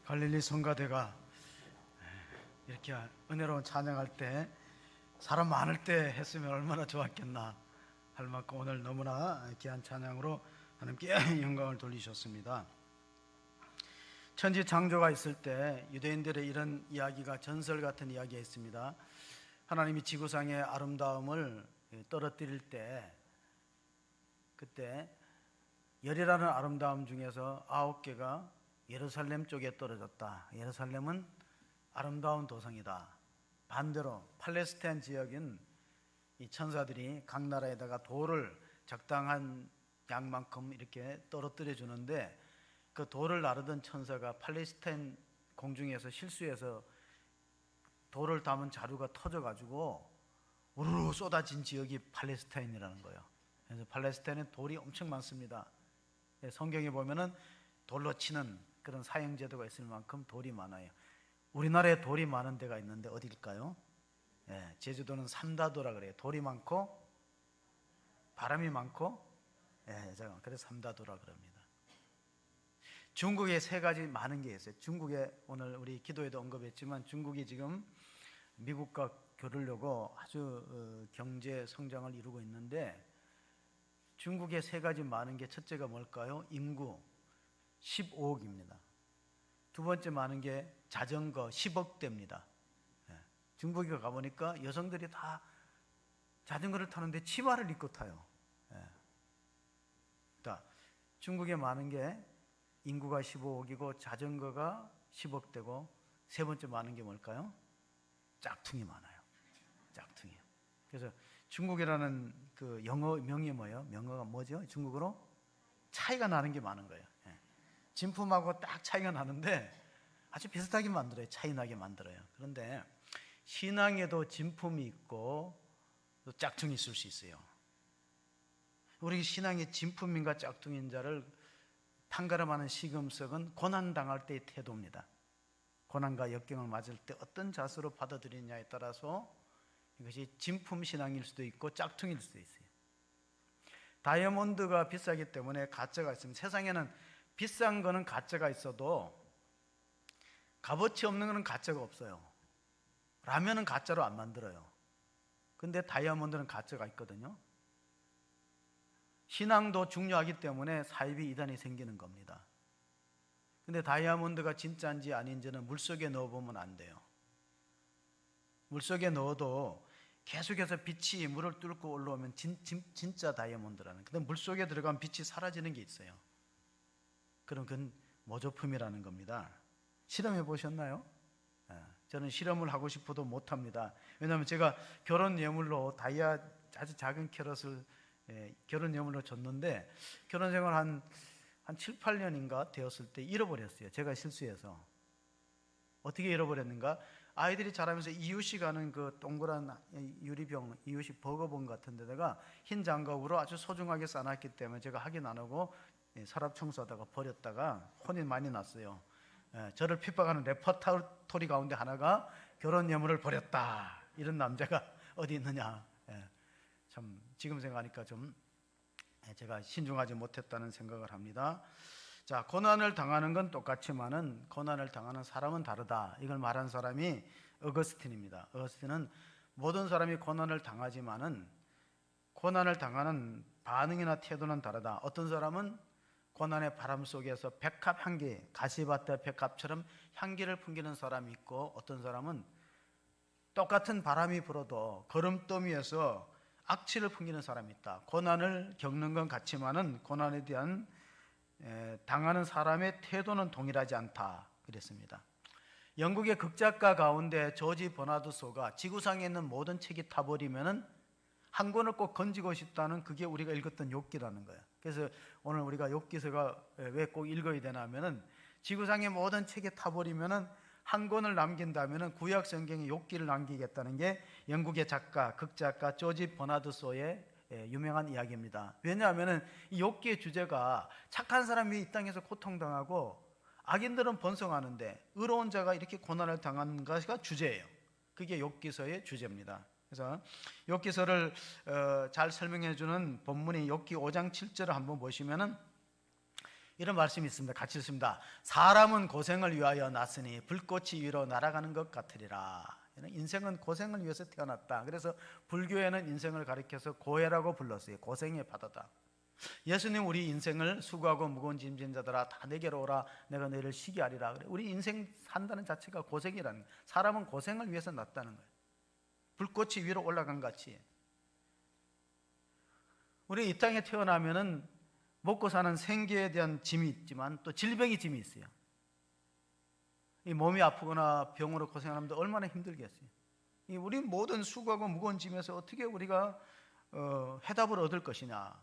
갈릴리 성가대가 이렇게 은혜로운 찬양할 때 사람 많을 때 했으면 얼마나 좋았겠나 할 만큼 오늘 너무나 귀한 찬양으로 하나님께 영광을 돌리셨습니다. 천지 창조가 있을 때 유대인들의 이런 이야기가 전설 같은 이야기가 있습니다. 하나님이 지구상의 아름다움을 떨어뜨릴 때 그때 열이라는 아름다움 중에서 9개가 예루살렘 쪽에 떨어졌다. 예루살렘은 아름다운 도성이다. 반대로 팔레스타인 지역인 이 천사들이 각 나라에다가 돌을 적당한 양만큼 이렇게 떨어뜨려 주는데 그 돌을 나르던 천사가 팔레스타인 공중에서 실수해서 돌을 담은 자루가 터져가지고 우르르 쏟아진 지역이 팔레스타인이라는 거예요. 그래서 팔레스타인에 돌이 엄청 많습니다. 성경에 보면은 돌로 치는 그런 사형제도가 있을 만큼 돌이 많아요. 우리나라에 돌이 많은 데가 있는데 어디일까요? 제주도는 삼다도라 그래요. 돌이 많고 바람이 많고, 그래서 삼다도라 그럽니다. 중국에 세 가지 많은 게 있어요. 중국에 오늘 우리 기도에도 언급했지만 중국이 지금 미국과 겨루려고 아주 경제 성장을 이루고 있는데 중국에 세 가지 많은 게 첫째가 뭘까요? 인구 15억입니다. 두 번째 많은 게 자전거 10억 대입니다. 중국에 가보니까 여성들이 다 자전거를 타는데 치마를 입고 타요. 중국에 많은 게 인구가 15억이고 자전거가 10억 대고 세 번째 많은 게 뭘까요? 짝퉁이 많아요. 짝퉁이. 그래서 중국이라는 그 영어 명이 뭐예요? 명어가 뭐죠? 중국어로 차이가 나는 게 많은 거예요. 진품하고 딱 차이가 나는데 아주 비슷하게 만들어요. 차이 나게 만들어요. 그런데 신앙에도 진품이 있고 또 짝퉁이 있을 수 있어요. 우리 신앙이 진품인가 짝퉁인 자를 판가름하는 시금석은 고난당할 때의 태도입니다. 고난과 역경을 맞을 때 어떤 자세로 받아들이느냐에 따라서 이것이 진품 신앙일 수도 있고 짝퉁일 수도 있어요. 다이아몬드가 비싸기 때문에 가짜가 있습니다. 세상에는 비싼 거는 가짜가 있어도 값어치 없는 거는 가짜가 없어요. 라면은 가짜로 안 만들어요. 근데 다이아몬드는 가짜가 있거든요. 신앙도 중요하기 때문에 사이비 이단이 생기는 겁니다. 근데 다이아몬드가 진짜인지 아닌지는 물속에 넣어보면 안 돼요. 물속에 넣어도 계속해서 빛이 물을 뚫고 올라오면 진짜 다이아몬드라는. 근데 물속에 들어가면 빛이 사라지는 게 있어요. 그럼 그건 모조품이라는 겁니다. 실험해 보셨나요? 저는 실험을 하고 싶어도 못합니다. 왜냐하면 제가 결혼 예물로 다이아 아주 작은 캐럿을 결혼 예물로 줬는데 결혼 생활 한 7, 8년인가 되었을 때 잃어버렸어요. 제가 실수해서. 어떻게 잃어버렸는가? 아이들이 자라면서 이웃이 가는 그 동그란 유리병, 이웃이 버거봉 같은 데다가 흰 장갑으로 아주 소중하게 싸놨기 때문에 제가 확인 안 하고 서랍 청소하다가 버렸다가 혼이 많이 났어요. 저를 핍박하는 레퍼토리 가운데 하나가 결혼 예물을 버렸다. 이런 남자가 어디 있느냐. 참 지금 생각하니까 좀 제가 신중하지 못했다는 생각을 합니다. 자, 고난을 당하는 건 똑같지만은 고난을 당하는 사람은 다르다. 이걸 말한 사람이 어거스틴입니다. 어거스틴은 모든 사람이 고난을 당하지만은 고난을 당하는 반응이나 태도는 다르다. 어떤 사람은 고난의 바람 속에서 백합 향기, 가시밭의 백합처럼 향기를 풍기는 사람이 있고 어떤 사람은 똑같은 바람이 불어도 거름더미에서 악취를 풍기는 사람이 있다. 고난을 겪는 건 같지만은 고난에 대한 당하는 사람의 태도는 동일하지 않다. 그랬습니다. 영국의 극작가 가운데 조지 버나드 소가 지구상에 있는 모든 책이 타버리면은 한 권을 꼭 건지고 싶다는 그게 우리가 읽었던 욥기라는 거예요. 그래서 오늘 우리가 욥기서가 왜 꼭 읽어야 되나 하면은 지구상의 모든 책이 타버리면은 한 권을 남긴다면은 구약 성경에 욥기를 남기겠다는 게 영국의 작가, 극작가 조지 버나드 소의 유명한 이야기입니다. 왜냐하면은 이 욥기의 주제가 착한 사람이 이 땅에서 고통당하고 악인들은 번성하는데 의로운 자가 이렇게 고난을 당하는 것이 주제예요. 그게 욥기서의 주제입니다. 그래서 욥기서를 잘 설명해 주는 본문이 욥기 5장 7절을 한번 보시면은 이런 말씀이 있습니다. 같이 읽습니다. 사람은 고생을 위하여 났으니 불꽃이 위로 날아가는 것 같으리라. 인생은 고생을 위해서 태어났다. 그래서 불교에는 인생을 가리켜서 고해라고 불렀어요. 고생의 바다다. 예수님 우리 인생을 수고하고 무거운 짐진 자들아 다 내게로 오라 내가 너희를 쉬게 하리라. 그래. 우리 인생 산다는 자체가 고생이라는 거예요. 사람은 고생을 위해서 났다는 거예요. 불꽃이 위로 올라간 같이 우리 이 땅에 태어나면은 먹고 사는 생계에 대한 짐이 있지만 또 질병의 짐이 있어요. 이 몸이 아프거나 병으로 고생하는데 얼마나 힘들겠어요. 우리 모든 수고하고 무거운 짐에서 어떻게 우리가 해답을 얻을 것이냐.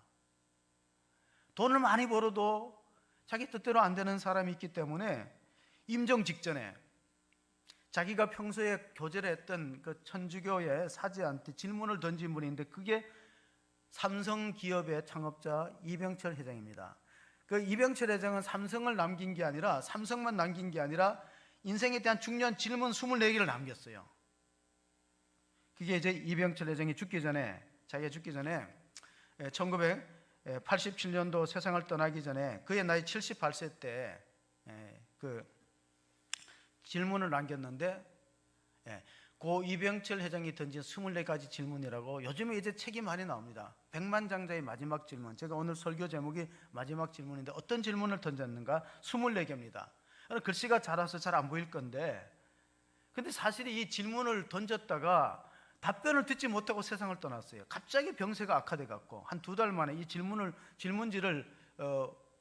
돈을 많이 벌어도 자기 뜻대로 안 되는 사람이 있기 때문에 임종 직전에 자기가 평소에 교제를 했던 그 천주교의 사제한테 질문을 던진 분이 있는데 그게 삼성기업의 창업자 이병철 회장입니다. 그 이병철 회장은 삼성을 남긴 게 아니라 삼성만 남긴 게 아니라 인생에 대한 중요한 질문 24개를 남겼어요. 그게 이제 이병철 회장이 죽기 전에 자기가 죽기 전에 1987년도 세상을 떠나기 전에 그의 나이 78세 때 그 질문을 남겼는데 고 이병철 회장이 던진 24가지 질문이라고 요즘에 이제 책이 많이 나옵니다. 백만장자의 마지막 질문. 제가 오늘 설교 제목이 마지막 질문인데 어떤 질문을 던졌는가? 24개입니다. 글씨가 작아서 잘 안 보일 건데 근데 사실 이 질문을 던졌다가 답변을 듣지 못하고 세상을 떠났어요. 갑자기 병세가 악화돼 갖고 한 2달 만에 이 질문지를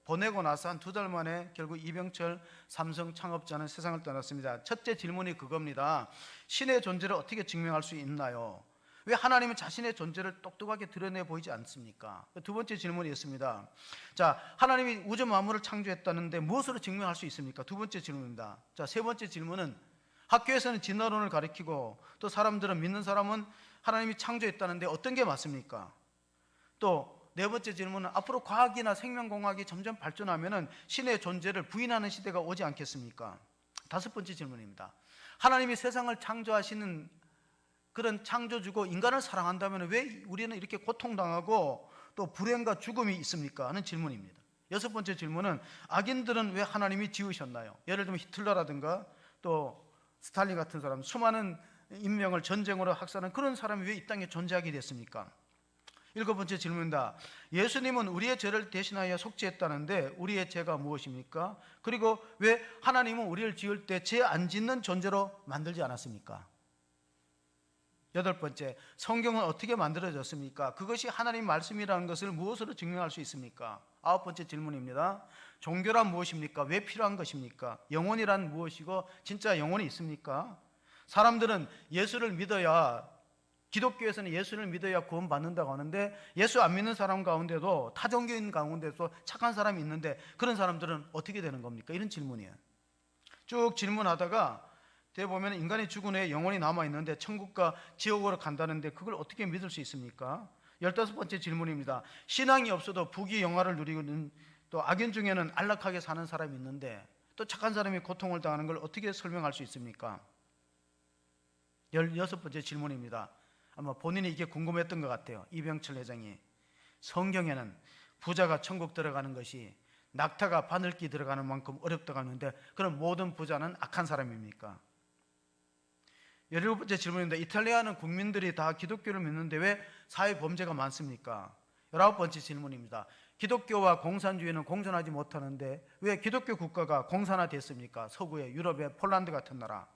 보내고 나서 한 2달 만에 결국 이병철 삼성 창업자는 세상을 떠났습니다. 첫째 질문이 그겁니다. 신의 존재를 어떻게 증명할 수 있나요? 왜 하나님은 자신의 존재를 똑똑하게 드러내 보이지 않습니까? 두 번째 질문이었습니다. 자, 하나님이 우주 만물을 창조했다는데 무엇으로 증명할 수 있습니까? 두 번째 질문입니다. 자, 세 번째 질문은 학교에서는 진화론을 가르치고 또 사람들은 믿는 사람은 하나님이 창조했다는데 어떤 게 맞습니까? 또 네 번째 질문은 앞으로 과학이나 생명공학이 점점 발전하면 신의 존재를 부인하는 시대가 오지 않겠습니까? 다섯 번째 질문입니다. 하나님이 세상을 창조하시는 그런 창조주고 인간을 사랑한다면 왜 우리는 이렇게 고통당하고 또 불행과 죽음이 있습니까? 하는 질문입니다. 여섯 번째 질문은 악인들은 왜 하나님이 지으셨나요? 예를 들면 히틀러라든가 또 스탈린 같은 사람, 수많은 인명을 전쟁으로 학살한 그런 사람이 왜 이 땅에 존재하게 됐습니까? 일곱 번째 질문입니다. 예수님은 우리의 죄를 대신하여 속죄했다는데 우리의 죄가 무엇입니까? 그리고 왜 하나님은 우리를 지을 때 죄 안 짓는 존재로 만들지 않았습니까? 여덟 번째, 성경은 어떻게 만들어졌습니까? 그것이 하나님 말씀이라는 것을 무엇으로 증명할 수 있습니까? 아홉 번째 질문입니다. 종교란 무엇입니까? 왜 필요한 것입니까? 영혼이란 무엇이고 진짜 영혼이 있습니까? 사람들은 예수를 믿어야, 기독교에서는 예수를 믿어야 구원받는다고 하는데 예수 안 믿는 사람 가운데도 타종교인 가운데도 착한 사람이 있는데 그런 사람들은 어떻게 되는 겁니까? 이런 질문이에요. 쭉 질문하다가 대보면 인간이 죽은 후에 영혼이 남아있는데 천국과 지옥으로 간다는데 그걸 어떻게 믿을 수 있습니까? 15번째 질문입니다. 신앙이 없어도 부귀영화를 누리는 또 악인 중에는 안락하게 사는 사람이 있는데 또 착한 사람이 고통을 당하는 걸 어떻게 설명할 수 있습니까? 16번째 질문입니다. 아마 본인이 이게 궁금했던 것 같아요. 이병철 회장이 성경에는 부자가 천국 들어가는 것이 낙타가 바늘기 들어가는 만큼 어렵다고 하는데 그럼 모든 부자는 악한 사람입니까? 17번째 질문입니다. 이탈리아는 국민들이 다 기독교를 믿는데 왜 사회 범죄가 많습니까? 19번째 질문입니다. 기독교와 공산주의는 공존하지 못하는데 왜 기독교 국가가 공산화됐습니까? 서구의 유럽의 폴란드 같은 나라.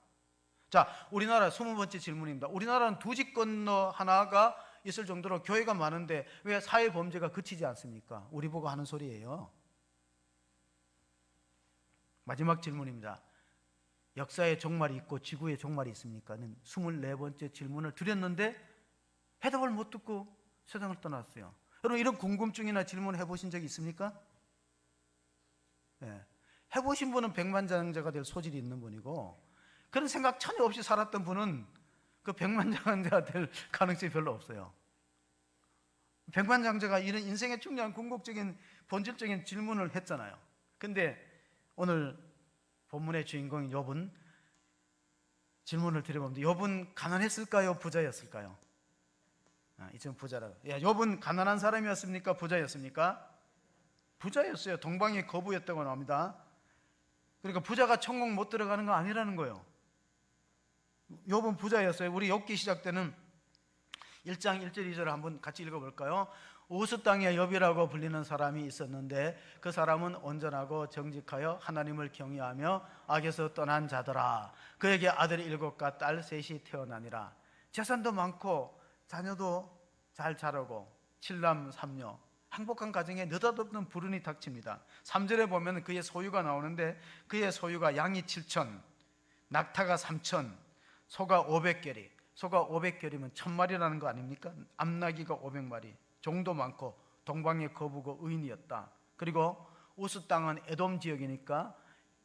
자, 우리나라 20번째 질문입니다. 우리나라는 두 집 건너 하나가 있을 정도로 교회가 많은데 왜 사회 범죄가 그치지 않습니까? 우리 보고 하는 소리예요. 마지막 질문입니다. 역사의 종말이 있고 지구의 종말이 있습니까?는 24번째 질문을 드렸는데 해답을 못 듣고 세상을 떠났어요. 여러분 이런 궁금증이나 질문 해보신 적이 있습니까? 네. 해보신 분은 백만장자가 될 소질이 있는 분이고 그런 생각 전혀 없이 살았던 분은 그 백만장자가 될 가능성이 별로 없어요. 백만장자가 이런 인생의 중요한 궁극적인 본질적인 질문을 했잖아요. 근데 오늘 본문의 주인공인 욥은 질문을 드려봅니다. 욥은 가난했을까요? 부자였을까요? 이쯤 부자라고. 야, 욥은 가난한 사람이었습니까? 부자였습니까? 부자였어요. 동방의 거부였다고 나옵니다. 그러니까 부자가 천국 못 들어가는 거 아니라는 거예요. 욥은 부자였어요. 우리 욥기 시작 때는 1장 1절 2절을 한번 같이 읽어볼까요? 우스 땅에 욥이라고 불리는 사람이 있었는데 그 사람은 온전하고 정직하여 하나님을 경외하며 악에서 떠난 자더라. 그에게 아들이 7과 딸 셋이 태어나니라. 재산도 많고 자녀도 잘 자라고 7남 3녀, 행복한 가정에 느닷없는 불운이 닥칩니다. 3절에 보면 그의 소유가 나오는데 그의 소유가 양이 7천, 낙타가 3천, 소가 500결이. 소가 500결이면 1000마리라는 거 아닙니까? 암나귀가 500마리, 종도 많고 동방의 거부고 의인이었다. 그리고 우스 땅은 에돔 지역이니까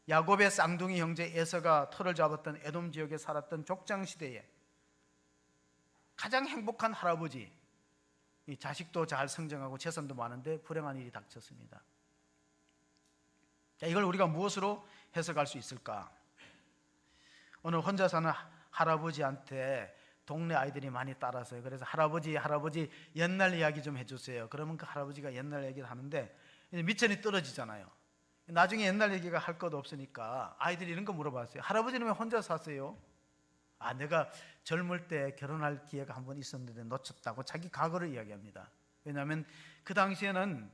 야곱의 쌍둥이 형제 에서가 터를 잡았던 에돔 지역에 살았던 족장 시대에 가장 행복한 할아버지, 이 자식도 잘 성장하고 재산도 많은데 불행한 일이 닥쳤습니다. 자, 이걸 우리가 무엇으로 해석할 수 있을까? 오늘 혼자 사는 할아버지한테 동네 아이들이 많이 따라서요. 그래서 할아버지 옛날 이야기 좀 해주세요. 그러면 그 할아버지가 옛날 얘기를 하는데 이제 미천이 떨어지잖아요. 나중에 옛날 얘기가 할 것 없으니까 아이들이 이런 거 물어봤어요. 할아버지는 왜 혼자 사세요? 아, 내가 젊을 때 결혼할 기회가 한 번 있었는데 놓쳤다고 자기 과거를 이야기합니다. 왜냐하면 그 당시에는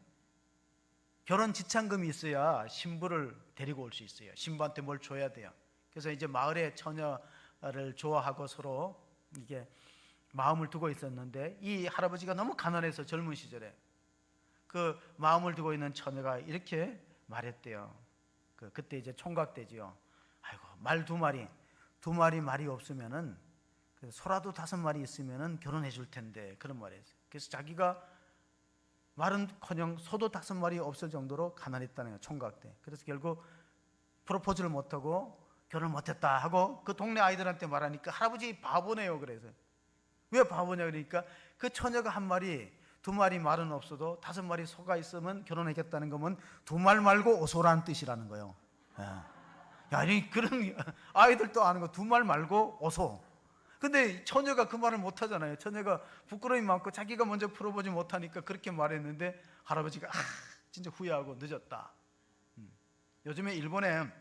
결혼 지참금이 있어야 신부를 데리고 올 수 있어요. 신부한테 뭘 줘야 돼요. 그래서 이제 마을의 처녀를 좋아하고 서로 이게 마음을 두고 있었는데 이 할아버지가 너무 가난해서 젊은 시절에 그 마음을 두고 있는 처녀가 이렇게 말했대요. 그때 이제 총각 때지요. 아이고, 말 2마리 말이 없으면은 소라도 5마리 있으면은 결혼해 줄 텐데, 그런 말이었어요. 그래서 자기가 말은커녕 소도 5마리 없을 정도로 가난했다는 거예요, 총각 때. 그래서 결국 프로포즈를 못하고 결혼을 못했다 하고 그 동네 아이들한테 말하니까 할아버지 바보네요. 그래서 왜 바보냐 그러니까 그 처녀가 1마리 2마리 말은 없어도 5마리 소가 있으면 결혼하겠다는 거면 2말 말고 오소라는 뜻이라는 거예요. 아니, 그런 아이들도 아는 거 2말 말고 오소. 근데 처녀가 그 말을 못 하잖아요. 처녀가 부끄러움이 많고 자기가 먼저 풀어보지 못하니까 그렇게 말했는데 할아버지가 진짜 후회하고 늦었다. 요즘에 일본에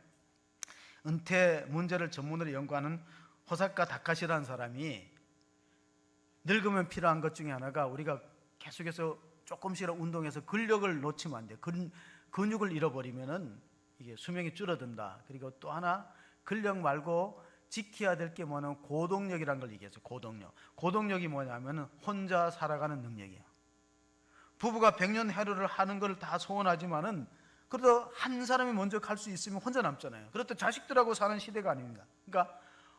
은퇴 문제를 전문으로 연구하는 호사카 다카시라는 사람이 늙으면 필요한 것 중에 하나가 우리가 계속해서 조금씩 운동해서 근력을 놓치면 안 돼요. 근육을 잃어버리면은 이게 수명이 줄어든다. 그리고 또 하나 근력 말고 지켜야 될 게 뭐냐면 고동력이라는 걸 얘기해서 고동력이 뭐냐면 혼자 살아가는 능력이에요. 부부가 100년 해로를 하는 걸 다 소원하지만은 그래도 한 사람이 먼저 갈 수 있으면 혼자 남잖아요. 그렇다 자식들하고 사는 시대가 아닙니다. 그러니까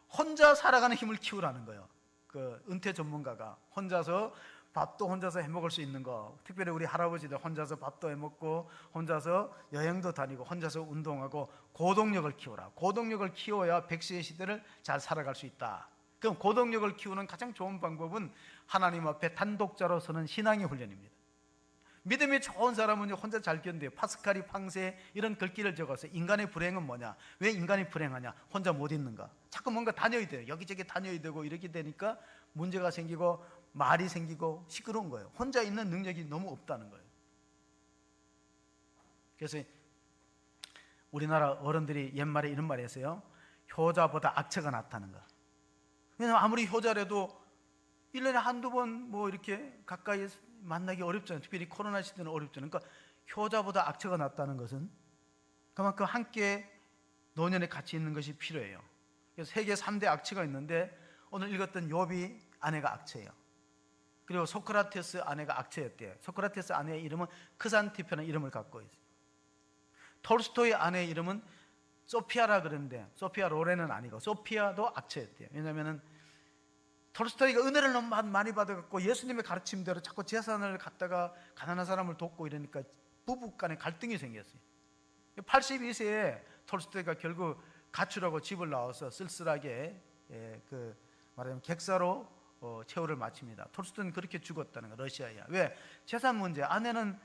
혼자 살아가는 힘을 키우라는 거예요. 그 은퇴 전문가가 혼자서 밥도 혼자서 해먹을 수 있는 거, 특별히 우리 할아버지들 혼자서 밥도 해먹고 혼자서 여행도 다니고 혼자서 운동하고 고동력을 키워라. 고동력을 키워야 100세의 시대를 잘 살아갈 수 있다. 그럼 고동력을 키우는 가장 좋은 방법은 하나님 앞에 단독자로 서는 신앙의 훈련입니다. 믿음이 좋은 사람은 혼자 잘 견뎌요. 파스칼이 팡세 이런 글귀를 적어서 인간의 불행은 뭐냐, 왜 인간이 불행하냐, 혼자 못 있는가, 자꾸 뭔가 다녀야 돼요. 여기저기 다녀야 되고 이렇게 되니까 문제가 생기고 말이 생기고 시끄러운 거예요. 혼자 있는 능력이 너무 없다는 거예요. 그래서 우리나라 어른들이 옛말에 이런 말이 했어요. 효자보다 악처가 낫다는 거. 왜냐하면 아무리 효자라도 1년에 한두 번 뭐 이렇게 가까이 만나기 어렵잖아요. 특별히 코로나 시대는 어렵잖아요. 그러니까 효자보다 악처가 낫다는 것은 그만큼 함께 노년에 같이 있는 것이 필요해요. 그래서 세계 3대 악취가 있는데 오늘 읽었던 욥이 아내가 악처예요. 그리고 소크라테스 아내가 악처였대요. 소크라테스 아내의 이름은 크산티페라는 이름을 갖고 있어요. 톨스토이 아내의 이름은 소피아라 그러는데 소피아 로렌은 아니고 소피아도 악처였대요. 왜냐하면 톨스토이가 은혜를 너무 많이 받아갖고 예수님의 가르침대로 자꾸 재산을 갖다가 가난한 사람을 돕고 이러니까 부부 간에 갈등이 생겼어요. 82세에 톨스토이가 결국 가출하고 집을 나와서 쓸쓸하게 말하자면 객사로 최후를 마칩니다. 톨스토이는 그렇게 죽었다는 거예요. 러시아야. 왜? 재산 문제. 아내는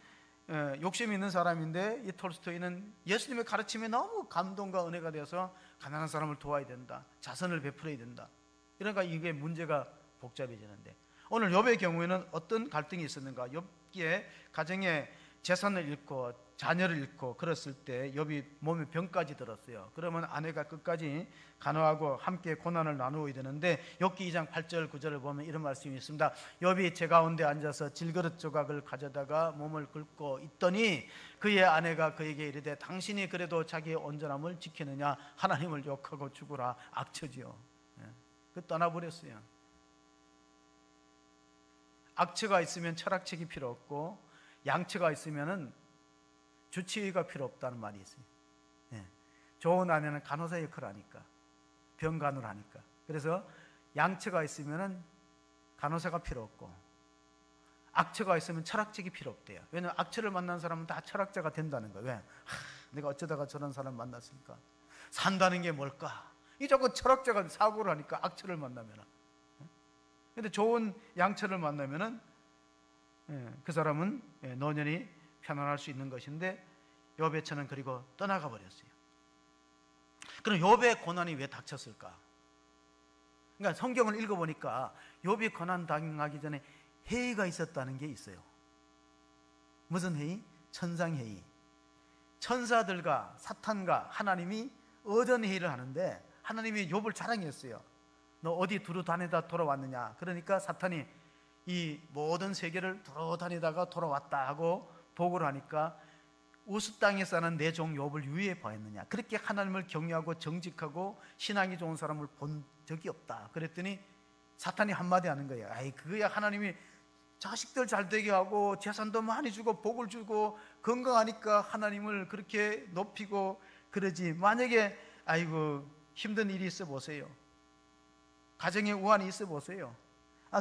욕심이 있는 사람인데 이 톨스토이는 예수님의 가르침에 너무 감동과 은혜가 되어서 가난한 사람을 도와야 된다, 자선을 베풀어야 된다. 그러니까 이게 문제가 복잡해지는데 오늘 욥의 경우에는 어떤 갈등이 있었는가? 욥기에 가정의 재산을 잃고 자녀를 잃고 그랬을 때 욥이 몸에 병까지 들었어요. 그러면 아내가 끝까지 간호하고 함께 고난을 나누어야 되는데 욥기 2장 8절 9절을 보면 이런 말씀이 있습니다. 욥이 제 가운데 앉아서 질그릇 조각을 가져다가 몸을 긁고 있더니 그의 아내가 그에게 이르되 당신이 그래도 자기의 온전함을 지키느냐 하나님을 욕하고 죽으라. 악처지요. 그 떠나버렸어요. 악처가 있으면 철학책이 필요 없고 양처가 있으면은 주치의가 필요 없다는 말이 있어요. 좋은 아내는 간호사 역할을 하니까, 병간호를 하니까. 그래서 양처가 있으면은 간호사가 필요 없고 악처가 있으면 철학책이 필요 없대요. 왜냐하면 악처를 만난 사람은 다 철학자가 된다는 거예요. 왜? 내가 어쩌다가 저런 사람 만났을까? 산다는 게 뭘까? 이 자꾸 철학자가 사고를 하니까 악처를 만나면은. 근데 좋은 양처를 만나면은 그 사람은 노년이 편안할 수 있는 것인데 욥의 처는 그리고 떠나가 버렸어요. 그럼 욥의 고난이 왜 닥쳤을까? 그러니까 성경을 읽어보니까 욥이 고난 당하기 전에 회의가 있었다는 게 있어요. 무슨 회의? 천상회의. 천사들과 사탄과 하나님이 어전 회의를 하는데 하나님이 욥을 자랑했어요. 너 어디 두루 다니다 돌아왔느냐? 그러니까 사탄이 이 모든 세계를 두루 다니다가 돌아왔다 하고 보고를 하니까 우스 땅에 사는 내 종 욥을 유의해 보았느냐? 그렇게 하나님을 경외하고 정직하고 신앙이 좋은 사람을 본 적이 없다. 그랬더니 사탄이 한마디 하는 거예요. 아이 그거야 하나님이 자식들 잘 되게 하고 재산도 많이 주고 복을 주고 건강하니까 하나님을 그렇게 높이고 그러지. 만약에 아이고 힘든 일이 있어 보세요. 가정에 우환이 있어 보세요.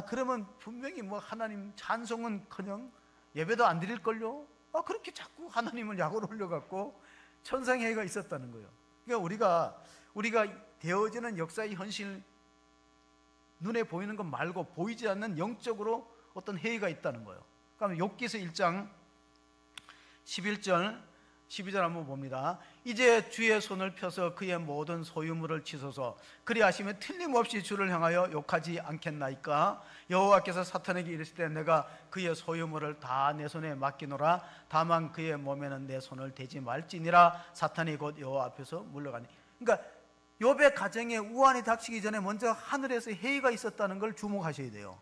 그러면 분명히 뭐 하나님 찬송은커녕 예배도 안 드릴걸요? 그렇게 자꾸 하나님을 약으로 흘려갖고 천상회의가 있었다는 거예요. 그러니까 우리가 되어지는 역사의 현실 눈에 보이는 것 말고 보이지 않는 영적으로 어떤 회의가 있다는 거예요. 그러면 욥기서 1장 11절 12절 한번 봅니다. 이제 주의 손을 펴서 그의 모든 소유물을 치소서. 그리하시면 틀림없이 주를 향하여 욕하지 않겠나이까? 여호와께서 사탄에게 이르시되 내가 그의 소유물을 다 내 손에 맡기노라. 다만 그의 몸에는 내 손을 대지 말지니라. 사탄이 곧 여호와 앞에서 물러가니. 그러니까 욥의 가정에 우환이 닥치기 전에 먼저 하늘에서 회의가 있었다는 걸 주목하셔야 돼요.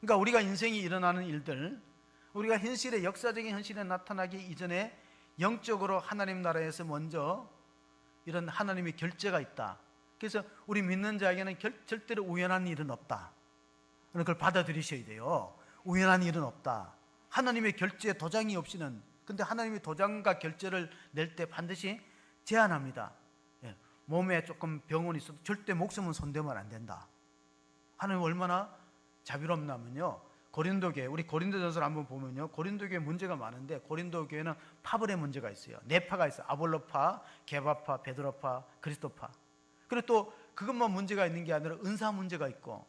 그러니까 우리가 인생이 일어나는 일들, 우리가 현실에 역사적인 현실에 나타나기 이전에 영적으로 하나님 나라에서 먼저 이런 하나님의 결제가 있다. 그래서 우리 믿는 자에게는 절대로 우연한 일은 없다. 그걸 받아들이셔야 돼요. 우연한 일은 없다. 하나님의 결제 도장이 없이는, 근데 하나님의 도장과 결제를 낼 때 반드시 제한합니다. 몸에 조금 병원이 있어도 절대 목숨은 손대면 안 된다. 하나님 얼마나 자비롭냐면요, 고린도교회, 우리 고린도전서를 한번 보면요, 고린도교회 문제가 많은데 고린도 교회는 파벌의 문제가 있어요. 네 파가 있어요. 아볼로파, 게바파, 베드로파, 그리스도파. 그리고 또 그것만 문제가 있는 게 아니라 은사 문제가 있고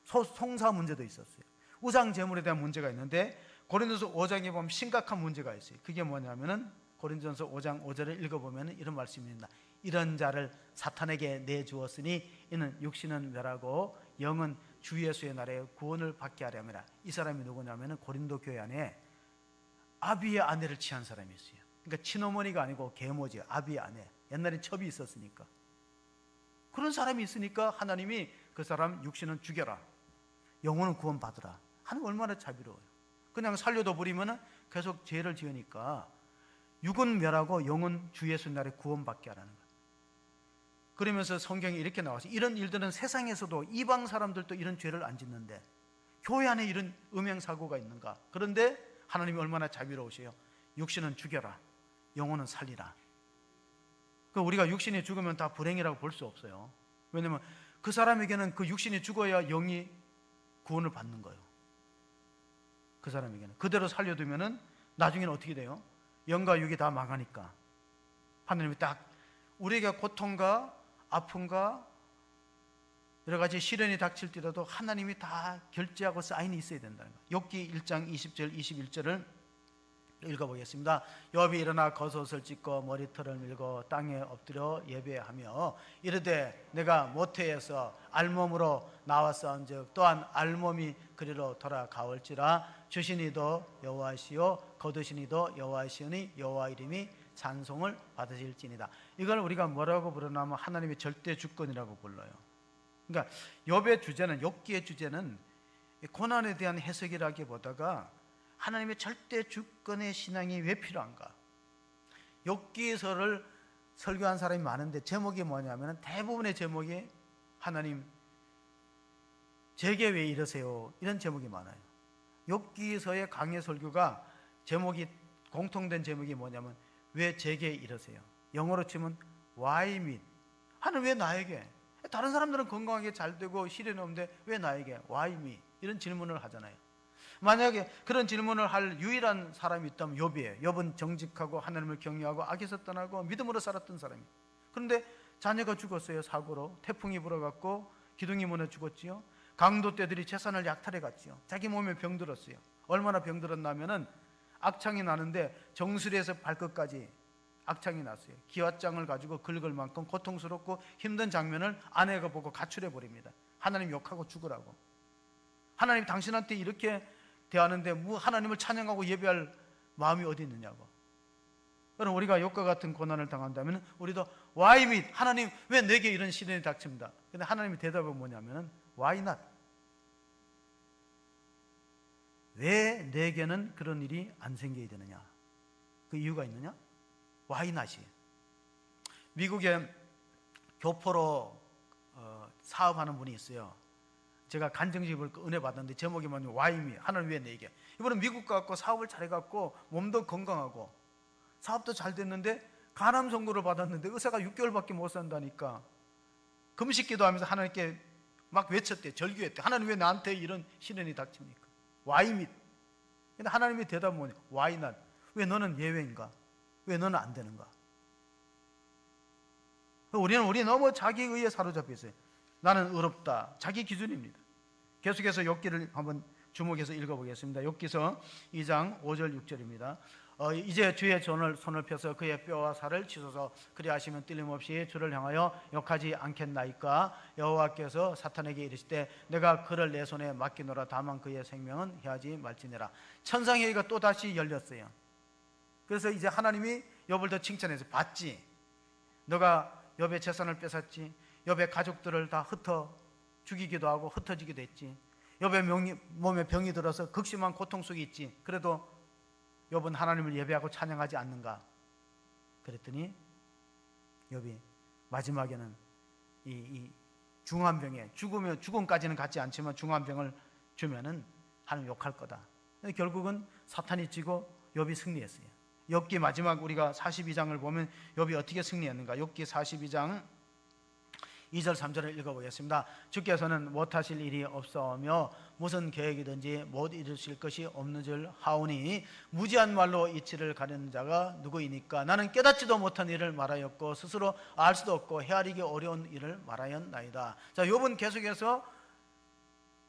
송사 문제도 있었어요. 우상 제물에 대한 문제가 있는데 고린도서 5장에 보면 심각한 문제가 있어요. 그게 뭐냐면은 고린도전서 5장 5절을 읽어보면 이런 말씀입니다. 이런 자를 사탄에게 내주었으니 이는 육신은 멸하고 영은 주 예수의 날에 구원을 받게 하려니라. 이 사람이 누구냐면 고린도 교회 안에 아비의 아내를 취한 사람이 있어요. 그러니까 친어머니가 아니고 계모지, 아비의 아내. 옛날에 첩이 있었으니까. 그런 사람이 있으니까 하나님이 그 사람 육신은 죽여라, 영혼은 구원받으라. 하나님 얼마나 자비로워요. 그냥 살려도 버리면 계속 죄를 지으니까 육은 멸하고 영은 주 예수 날에 구원받게 하라는 거예요. 그러면서 성경에 이렇게 나와서 이런 일들은 세상에서도 이방 사람들도 이런 죄를 안 짓는데 교회 안에 이런 음행사고가 있는가? 그런데 하나님이 얼마나 자비로우세요. 육신은 죽여라, 영혼은 살리라. 우리가 육신이 죽으면 다 불행이라고 볼 수 없어요. 왜냐하면 그 사람에게는 그 육신이 죽어야 영이 구원을 받는 거예요. 그 사람에게는 그대로 살려두면은 나중에는 어떻게 돼요? 영과 육이 다 망하니까 하나님이 딱 우리에게 고통과 아픔과 여러 가지 시련이 닥칠지라도 하나님이 다 결제하고 사인이 있어야 된다는 거예요. 욥기 1장 20절 21절을 읽어보겠습니다. 욥이 일어나 겉옷을 찢고 머리털을 밀고 땅에 엎드려 예배하며 이르되 내가 모태에서 알몸으로 나왔사온즉 또한 알몸이 그리로 돌아가올지라 주시니도 여호와시요 거두시니도 여호와시오니 여호와 이름이 찬송을 받으실지니다. 이걸 우리가 뭐라고 부르냐면 하나님의 절대 주권이라고 불러요. 그러니까 욥의 주제는, 욥기의 주제는 고난에 대한 해석이라기보다가 하나님의 절대 주권의 신앙이 왜 필요한가. 욥기서를 설교한 사람이 많은데 제목이 뭐냐면 대부분의 제목이 하나님 제게 왜 이러세요, 이런 제목이 많아요. 욥기서의 강해 설교가 제목이 공통된 제목이 뭐냐면 왜 제게 이러세요. 영어로 치면 why me. 하나님 왜 나에게? 다른 사람들은 건강하게 잘 되고 시련이 없는데 왜 나에게? why me? 이런 질문을 하잖아요. 만약에 그런 질문을 할 유일한 사람이 있다면 욥이에요. 욥은 정직하고 하나님을 경외하고 악에서 떠나고 믿음으로 살았던 사람이에요. 그런데 자녀가 죽었어요. 사고로. 태풍이 불어갔고 기둥이 무너 죽었지요. 강도 떼들이 재산을 약탈해 갔지요. 자기 몸에 병들었어요. 얼마나 병들었냐면은 악창이 나는데 정수리에서 발끝까지 악창이 났어요. 기왓장을 가지고 긁을 만큼 고통스럽고 힘든 장면을 아내가 보고 가출해 버립니다. 하나님 욕하고 죽으라고. 하나님 당신한테 이렇게 대하는데 뭐 하나님을 찬양하고 예배할 마음이 어디 있느냐고. 그럼 우리가 욥과 같은 고난을 당한다면 우리도 why me? 하나님 왜 내게 이런 시련이 닥칩니다. 근데 하나님의 대답은 뭐냐면은 why not? 왜 내게는 그런 일이 안 생겨야 되느냐? 그 이유가 있느냐? why not이. 미국에 교포로 사업하는 분이 있어요. 제가 간증집을 은혜 받았는데 제목이 뭐냐면 why me? 하나님 왜 내게? 이번에 미국 가고 사업을 잘해갖고 몸도 건강하고 사업도 잘 됐는데 간암 선고를 받았는데 의사가 6개월밖에 못 산다니까 금식 기도하면서 하나님께 막 외쳤대. 절규했대. 하나님 왜 나한테 이런 시련이 닥칩니까? why me? 근데 하나님의 대답은 뭐냐? why not? 왜 너는 예외인가? 왜 너는 안 되는가? 우리는 너무 자기 의에 사로잡혀 있어요. 나는 의롭다. 자기 기준입니다. 계속해서 욥기를 한번 주목해서 읽어보겠습니다. 욥기서 2장 5절 6절입니다. 이제 주의 손을 펴서 그의 뼈와 살을 치소서. 그리하시면 찔림없이 주를 향하여 욕하지 않겠나이까. 여호와께서 사탄에게 이르시되 내가 그를 내 손에 맡기노라. 다만 그의 생명은 해하지 말지니라. 천상회의가 또 다시 열렸어요. 그래서 이제 하나님이 욥을 더 칭찬해서 봤지. 너가 욥의 재산을 뺏었지. 욥의 가족들을 다 흩어 죽이기도 하고 흩어지기도 했지. 욥의 몸에 병이 들어서 극심한 고통 속에 있지. 그래도 욥은 하나님을 예배하고 찬양하지 않는가? 그랬더니 욥이 마지막에는 이 중한 병에 죽음까지는 갖지 않지만 중한 병을 주면은 하나님 욕할 거다. 결국은 사탄이 지고 욥이 승리했어요. 욥기 마지막 우리가 42장을 보면 욥이 어떻게 승리했는가? 욥기 42장 2절 3절을 읽어보겠습니다. 주께서는 못하실 일이 없사오며 무슨 계획이든지 못 이루실 것이 없는 줄 하오니 무지한 말로 이치를 가리는 자가 누구이니까. 나는 깨닫지도 못한 일을 말하였고 스스로 알 수도 없고 헤아리기 어려운 일을 말하였나이다. 자, 욥은 계속해서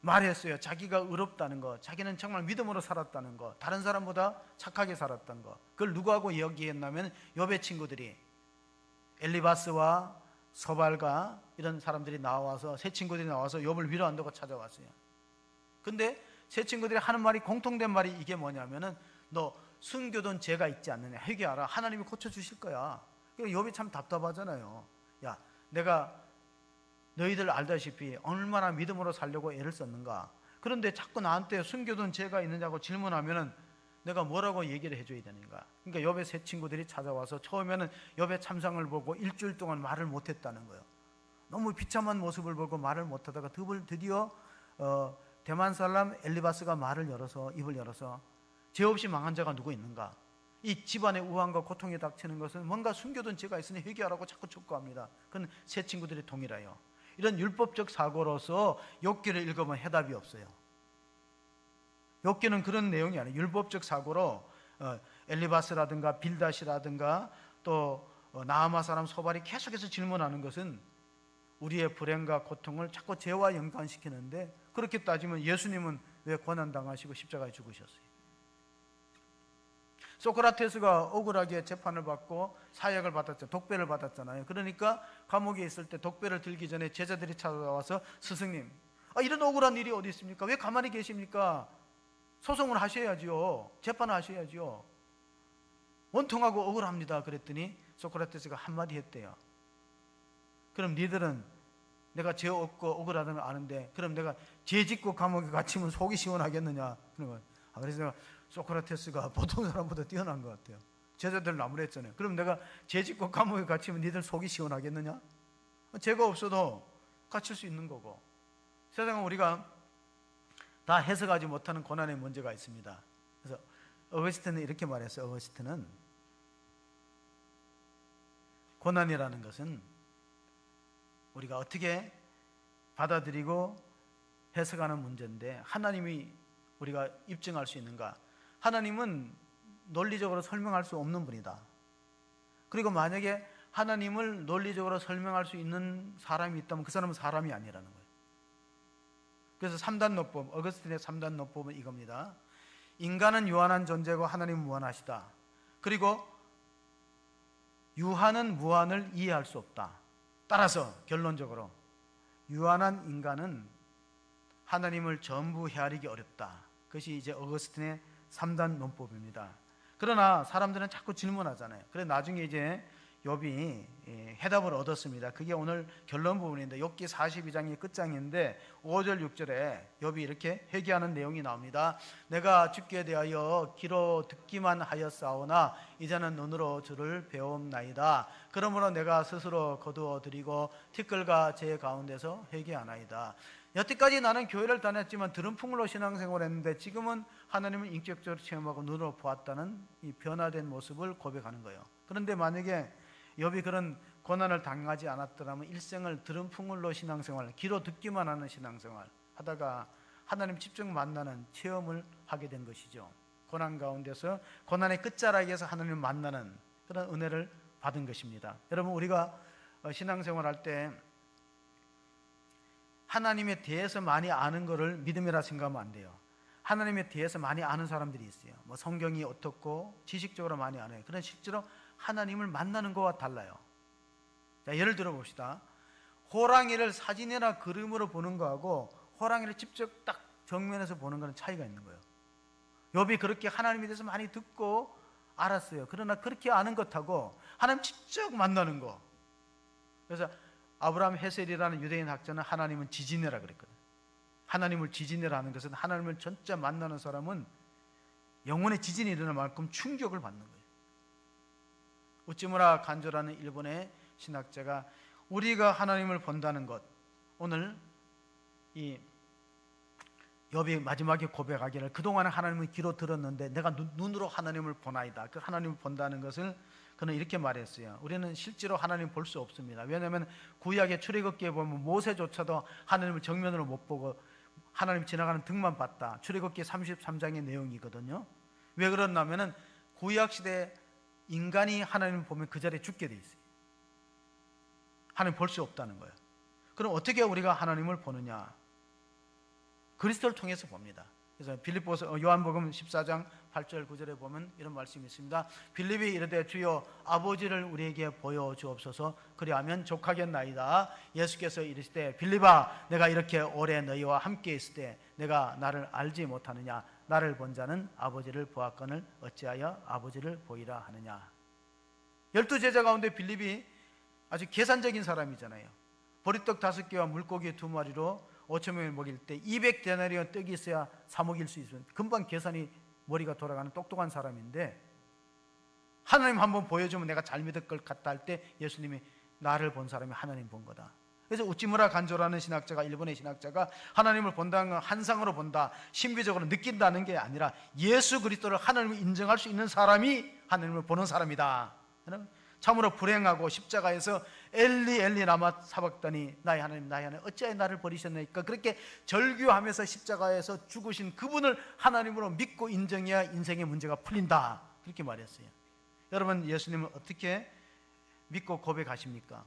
말했어요. 자기가 의롭다는 거, 자기는 정말 믿음으로 살았다는 거, 다른 사람보다 착하게 살았던 거. 그걸 누구하고 얘기했냐면 욥의 친구들이 엘리바스와 서발과 이런 사람들이 나와서, 세 친구들이 나와서 욥을 위로한다고 찾아왔어요. 근데 세 친구들이 하는 말이, 공통된 말이 이게 뭐냐면은 너 숨겨둔 죄가 있지 않느냐, 회개하라. 하나님이 고쳐주실 거야. 욥이 참 답답하잖아요. 야, 내가 너희들 알다시피 얼마나 믿음으로 살려고 애를 썼는가. 그런데 자꾸 나한테 숨겨둔 죄가 있느냐고 질문하면은 내가 뭐라고 얘기를 해줘야 되는가. 그러니까 욥의 세 친구들이 찾아와서 처음에는 욥의 참상을 보고 일주일 동안 말을 못했다는 거예요. 너무 비참한 모습을 보고 말을 못하다가 드디어 대만 사람 엘리바스가 입을 열어서 죄 없이 망한 자가 누구 있는가. 이 집안의 우환과 고통이 닥치는 것은 뭔가 숨겨둔 죄가 있으니 회개하라고 자꾸 촉구합니다. 그건 세 친구들이 동일해요. 이런 율법적 사고로서 욥기를 읽으면 해답이 없어요. 욥기는 그런 내용이 아니에요. 율법적 사고로 엘리바스라든가 빌닷이라든가 또 나아마 사람 소발이 계속해서 질문하는 것은 우리의 불행과 고통을 자꾸 죄와 연관시키는데, 그렇게 따지면 예수님은 왜 고난당하시고 십자가에 죽으셨어요? 소크라테스가 억울하게 재판을 받고 사형을 받았죠. 독배를 받았잖아요. 그러니까 감옥에 있을 때 독배를 들기 전에 제자들이 찾아와서 스승님, 이런 억울한 일이 어디 있습니까? 왜 가만히 계십니까? 소송을 하셔야지요. 재판을 하셔야지요. 원통하고 억울합니다. 그랬더니 소크라테스가 한마디 했대요. 그럼 니들은 내가 죄 없고 억울하다는 걸 아는데 그럼 내가 죄 짓고 감옥에 갇히면 속이 시원하겠느냐. 그래서 소크라테스가 보통 사람보다 뛰어난 것 같아요. 제자들 나무랬잖아요. 그럼 내가 죄 짓고 감옥에 갇히면 니들 속이 시원하겠느냐? 죄가 없어도 갇힐 수 있는 거고. 세상은 우리가 다 해석하지 못하는 고난의 문제가 있습니다. 그래서 어거스틴은 이렇게 말했어요. 어거스틴은 고난이라는 것은 우리가 어떻게 받아들이고 해석하는 문제인데, 하나님이 우리가 입증할 수 있는가? 하나님은 논리적으로 설명할 수 없는 분이다. 그리고 만약에 하나님을 논리적으로 설명할 수 있는 사람이 있다면 그 사람은 사람이 아니라는 거예요. 그래서 3단 논법, 어거스틴의 3단 논법은 이겁니다. 인간은 유한한 존재고 하나님은 무한하시다. 그리고 유한은 무한을 이해할 수 없다. 따라서 결론적으로 유한한 인간은 하나님을 전부 헤아리기 어렵다. 그것이 이제 어거스틴의 3단 논법입니다. 그러나 사람들은 자꾸 질문하잖아요. 그래서 나중에 이제 욥이 해답을 얻었습니다. 그게 오늘 결론 부분인데, 욥기 42장의 끝장인데 5절 6절에 욥이 이렇게 회개하는 내용이 나옵니다. 내가 주께 대하여 귀로 듣기만 하였사오나 이제는 눈으로 주를 배움나이다. 그러므로 내가 스스로 거두어 드리고 티끌과 제 가운데서 회개하나이다. 여태까지 나는 교회를 다녔지만 들은풍으로 신앙생활을 했는데 지금은 하나님을 인격적으로 체험하고 눈으로 보았다는 이 변화된 모습을 고백하는 거예요. 그런데 만약에 욥이 그런 고난을 당하지 않았더라면 일생을 들은풍으로 신앙생활, 귀로 듣기만 하는 신앙생활 하다가 하나님 직접 만나는 체험을 하게 된 것이죠. 고난 가운데서 고난의 끝자락에서 하나님을 만나는 그런 은혜를 받은 것입니다. 여러분, 우리가 신앙생활할 때 하나님에 대해서 많이 아는 것을 믿음이라 생각하면 안 돼요. 하나님에 대해서 많이 아는 사람들이 있어요. 뭐 성경이 어떻고 지식적으로 많이 아는. 그런 실제로 하나님을 만나는 것과 달라요. 자, 예를 들어 봅시다. 호랑이를 사진이나 그림으로 보는 거하고 호랑이를 직접 딱 정면에서 보는 거는 차이가 있는 거예요. 욥이 그렇게 하나님에 대해서 많이 듣고 알았어요. 그러나 그렇게 아는 것하고 하나님 직접 만나는 거. 그래서 아브라함 헤셀이라는 유대인 학자는 하나님은 지지네라 그랬거든요. 하나님을 지지네라는 것은 하나님을 진짜 만나는 사람은 영혼의 지진이 일어날 만큼 충격을 받는 거예요. 우찌무라 간조라는 일본의 신학자가 우리가 하나님을 본다는 것, 오늘 이 욥이 마지막에 고백하기를 그동안은 하나님을 귀로 들었는데 내가 눈으로 하나님을 보나이다. 그 하나님을 본다는 것을 그는 이렇게 말했어요. 우리는 실제로 하나님을 볼 수 없습니다. 왜냐하면 구약의 출애굽기에 보면 모세조차도 하나님을 정면으로 못 보고 하나님 지나가는 등만 봤다. 출애굽기 33장의 내용이거든요. 왜 그러냐면은 구약시대 인간이 하나님을 보면 그 자리에 죽게 돼 있어요. 하나님 볼 수 없다는 거예요. 그럼 어떻게 우리가 하나님을 보느냐? 그리스도를 통해서 봅니다. 그래서 빌립보서 요한복음 14장 8절 9절에 보면 이런 말씀이 있습니다. 빌립이 이르되 주여 아버지를 우리에게 보여주옵소서 그리하면 족하겠나이다. 예수께서 이르시되 빌립아 내가 이렇게 오래 너희와 함께 있을 때 내가 나를 알지 못하느냐? 나를 본 자는 아버지를 보았거늘 어찌하여 아버지를 보이라 하느냐? 12제자 가운데 빌립이 아주 계산적인 사람이잖아요. 보리떡 5개와 물고기 2마리로 5,000명을 먹일 때 200데나리온 떡이 있어야 사 먹일 수 있으면 금방 계산이 머리가 돌아가는 똑똑한 사람인데, 하나님 한번 보여주면 내가 잘 믿을 것 같다 할 때 예수님이 나를 본 사람이 하나님 본 거다. 그래서 우찌무라 간조라는 신학자가, 일본의 신학자가 하나님을 본다는 건 한상으로 본다, 신비적으로 느낀다는 게 아니라 예수 그리스도를 하나님을 인정할 수 있는 사람이 하나님을 보는 사람이다. 참으로 불행하고 십자가에서 엘리 엘리 라마 사박다니 나의 하나님 나의 하나님 어찌하여 나를 버리셨나이까 그렇게 절규하면서 십자가에서 죽으신 그분을 하나님으로 믿고 인정해야 인생의 문제가 풀린다, 그렇게 말했어요. 여러분, 예수님은 어떻게 믿고 고백하십니까?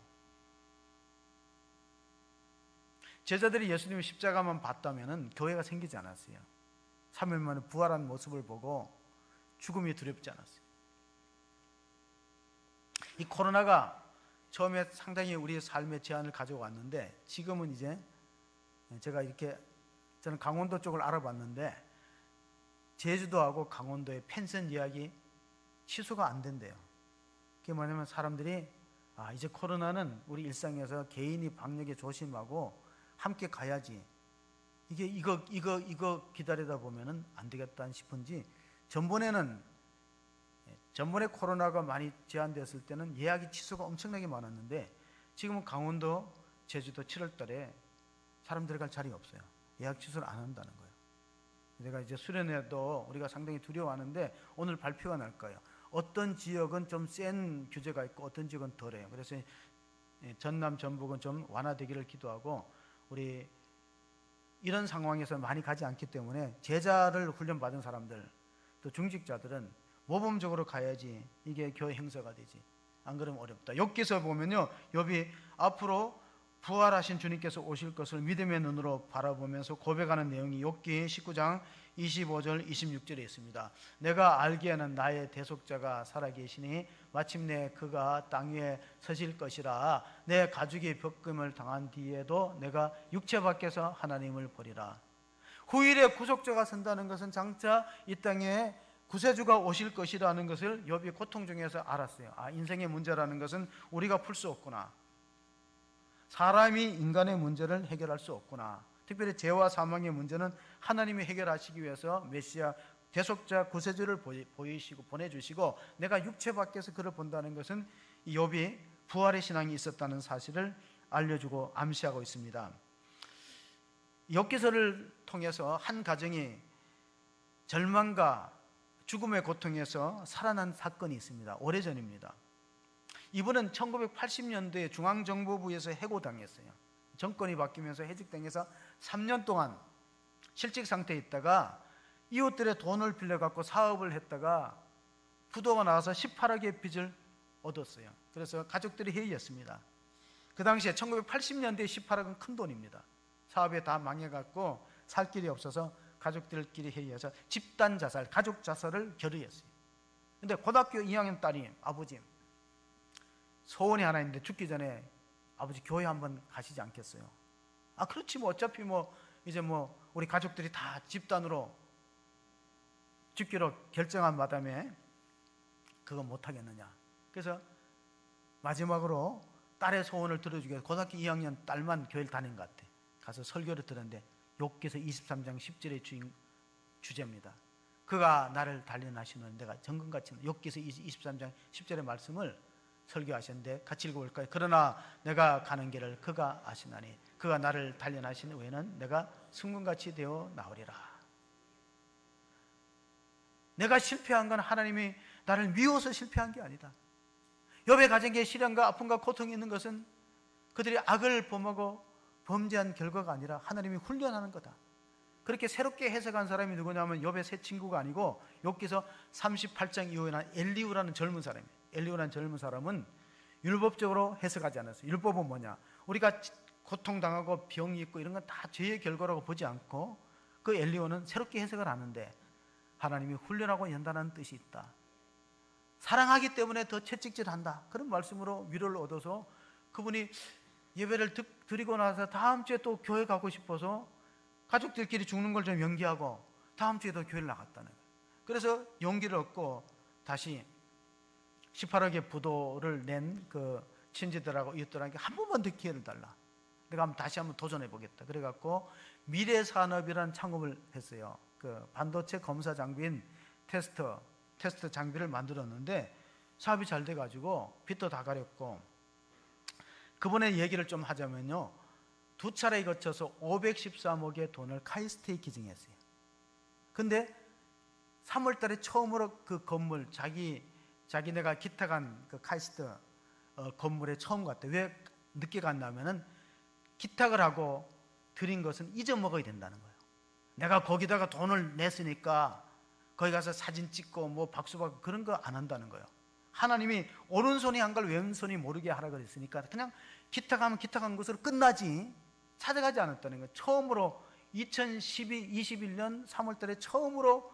제자들이 예수님의 십자가만 봤다면 교회가 생기지 않았어요. 3일 만에 부활한 모습을 보고 죽음이 두렵지 않았어요. 이 코로나가 처음에 상당히 우리의 삶에 제한을 가져왔는데 지금은 이제 제가 이렇게, 저는 강원도 쪽을 알아봤는데 제주도하고 강원도의 펜션 예약이 취소가 안 된대요. 그게 뭐냐면 사람들이 이제 코로나는 우리 일상에서 개인이 방역에 조심하고 함께 가야지. 이거 기다리다 보면은 안 되겠다 싶은지 전번에 코로나가 많이 제한됐을 때는 예약이 취소가 엄청나게 많았는데 지금은 강원도, 제주도 7월 달에 사람 들어갈 자리가 없어요. 예약 취소를 안 한다는 거예요. 내가 이제 수련회도 우리가 상당히 두려워하는데 오늘 발표가 날 거예요. 어떤 지역은 좀 센 규제가 있고 어떤 지역은 덜해요. 그래서 전남, 전북은 좀 완화되기를 기도하고 우리 이런 상황에서 많이 가지 않기 때문에 제자를 훈련받은 사람들 또 중직자들은 모범적으로 가야지 이게 교회 행사가 되지. 안 그러면 어렵다. 욥기서 보면요, 욥이 앞으로 부활하신 주님께서 오실 것을 믿음의 눈으로 바라보면서 고백하는 내용이 욥기 19장 25절 26절에 있습니다. 내가 알기에는 나의 대속자가 살아계시니 마침내 그가 땅 위에 서실 것이라. 내 가죽이 벗김을 당한 뒤에도 내가 육체 밖에서 하나님을 보리라. 후일에 구속자가 선다는 것은 장차 이 땅에 구세주가 오실 것이라는 것을 욥이 고통 중에서 알았어요. 인생의 문제라는 것은 우리가 풀 수 없구나. 사람이 인간의 문제를 해결할 수 없구나. 특별히 죄와 사망의 문제는 하나님이 해결하시기 위해서 메시아 대속자 구세주를 보이시고 보내주시고 내가 육체 밖에서 그를 본다는 것은 욥이 부활의 신앙이 있었다는 사실을 알려주고 암시하고 있습니다. 욥기서를 통해서 한 가정이 절망과 죽음의 고통에서 살아난 사건이 있습니다. 오래전입니다. 이분은 1980년도에 중앙정보부에서 해고당했어요. 정권이 바뀌면서 해직당해서 3년 동안 실직 상태에 있다가 이웃들의 돈을 빌려갖고 사업을 했다가 부도가 나와서 18억의 빚을 얻었어요. 그래서 가족들이 회의했습니다. 그 당시에 1980년대에 18억은 큰 돈입니다. 사업에 다 망해갖고 살 길이 없어서 가족들끼리 회의해서 집단 자살, 가족 자살을 결의했어요. 근데 고등학교 2학년 딸이 아버지 소원이 하나 있는데 죽기 전에 아버지 교회 한번 가시지 않겠어요? 그렇지 어차피 이제 우리 가족들이 다 집단으로 죽기로 결정한 마당에 그거 못 하겠느냐. 그래서 마지막으로 딸의 소원을 들어주기 위해서 고등학교 2학년 딸만 교회를 다닌 것 같아. 가서 설교를 들었는데 욥기서 23장 10절의 주제입니다. 그가 나를 단련하시는 내가 정금같이 욥기서 23장 10절의 말씀을 설교하셨는데 같이 읽어볼까요? 그러나 내가 가는 길을 그가 아시나니 그가 나를 단련하신 후에는 내가 승군같이 되어 나오리라. 내가 실패한 건 하나님이 나를 미워서 실패한 게 아니다. 욥의 가정에 시련과 아픔과 고통이 있는 것은 그들이 악을 범하고 범죄한 결과가 아니라 하나님이 훈련하는 거다. 그렇게 새롭게 해석한 사람이 누구냐면 욥의 새 친구가 아니고 욥기서 38장 이후에 난 엘리후라는 젊은 사람이에요. 엘리후라는 젊은 사람은 율법적으로 해석하지 않았어요. 율법은 뭐냐? 우리가 고통당하고 병이 있고 이런 건 다 죄의 결과라고 보지 않고 그 엘리후는 새롭게 해석을 하는데 하나님이 훈련하고 연단하는 뜻이 있다. 사랑하기 때문에 더 채찍질한다. 그런 말씀으로 위로를 얻어서 그분이 예배를 드리고 나서 다음 주에 또 교회 가고 싶어서 가족들끼리 죽는 걸 좀 연기하고 다음 주에도 교회를 나갔다는 거예요. 그래서 용기를 얻고 다시 18억의 부도를 낸 그 친지들하고 이웃들에게 한 번만 더 기회를 달라. 내가 다시 한번 도전해 보겠다. 그래갖고 미래산업이라는 창업을 했어요. 그 반도체 검사 장비인 테스트 장비를 만들었는데 사업이 잘 돼가지고 빚도 다 가렸고 그분의 얘기를 좀 하자면요. 두 차례에 거쳐서 513억의 돈을 카이스트에 기증했어요. 근데 3월 달에 처음으로 그 건물 자기네가 기탁한 그 카이스트 건물에 처음 갔대. 왜 늦게 갔냐면은 기탁을 하고 드린 것은 잊어먹어야 된다는 거예요. 내가 거기다가 돈을 냈으니까 거기 가서 사진 찍고 박수받고 그런 거 안 한다는 거예요. 하나님이 오른손이 한 걸 왼손이 모르게 하라 그랬으니까 그냥 기탁하면 기탁한 것으로 끝나지 찾아가지 않았다는 거예요. 처음으로 2021년 3월 달에 처음으로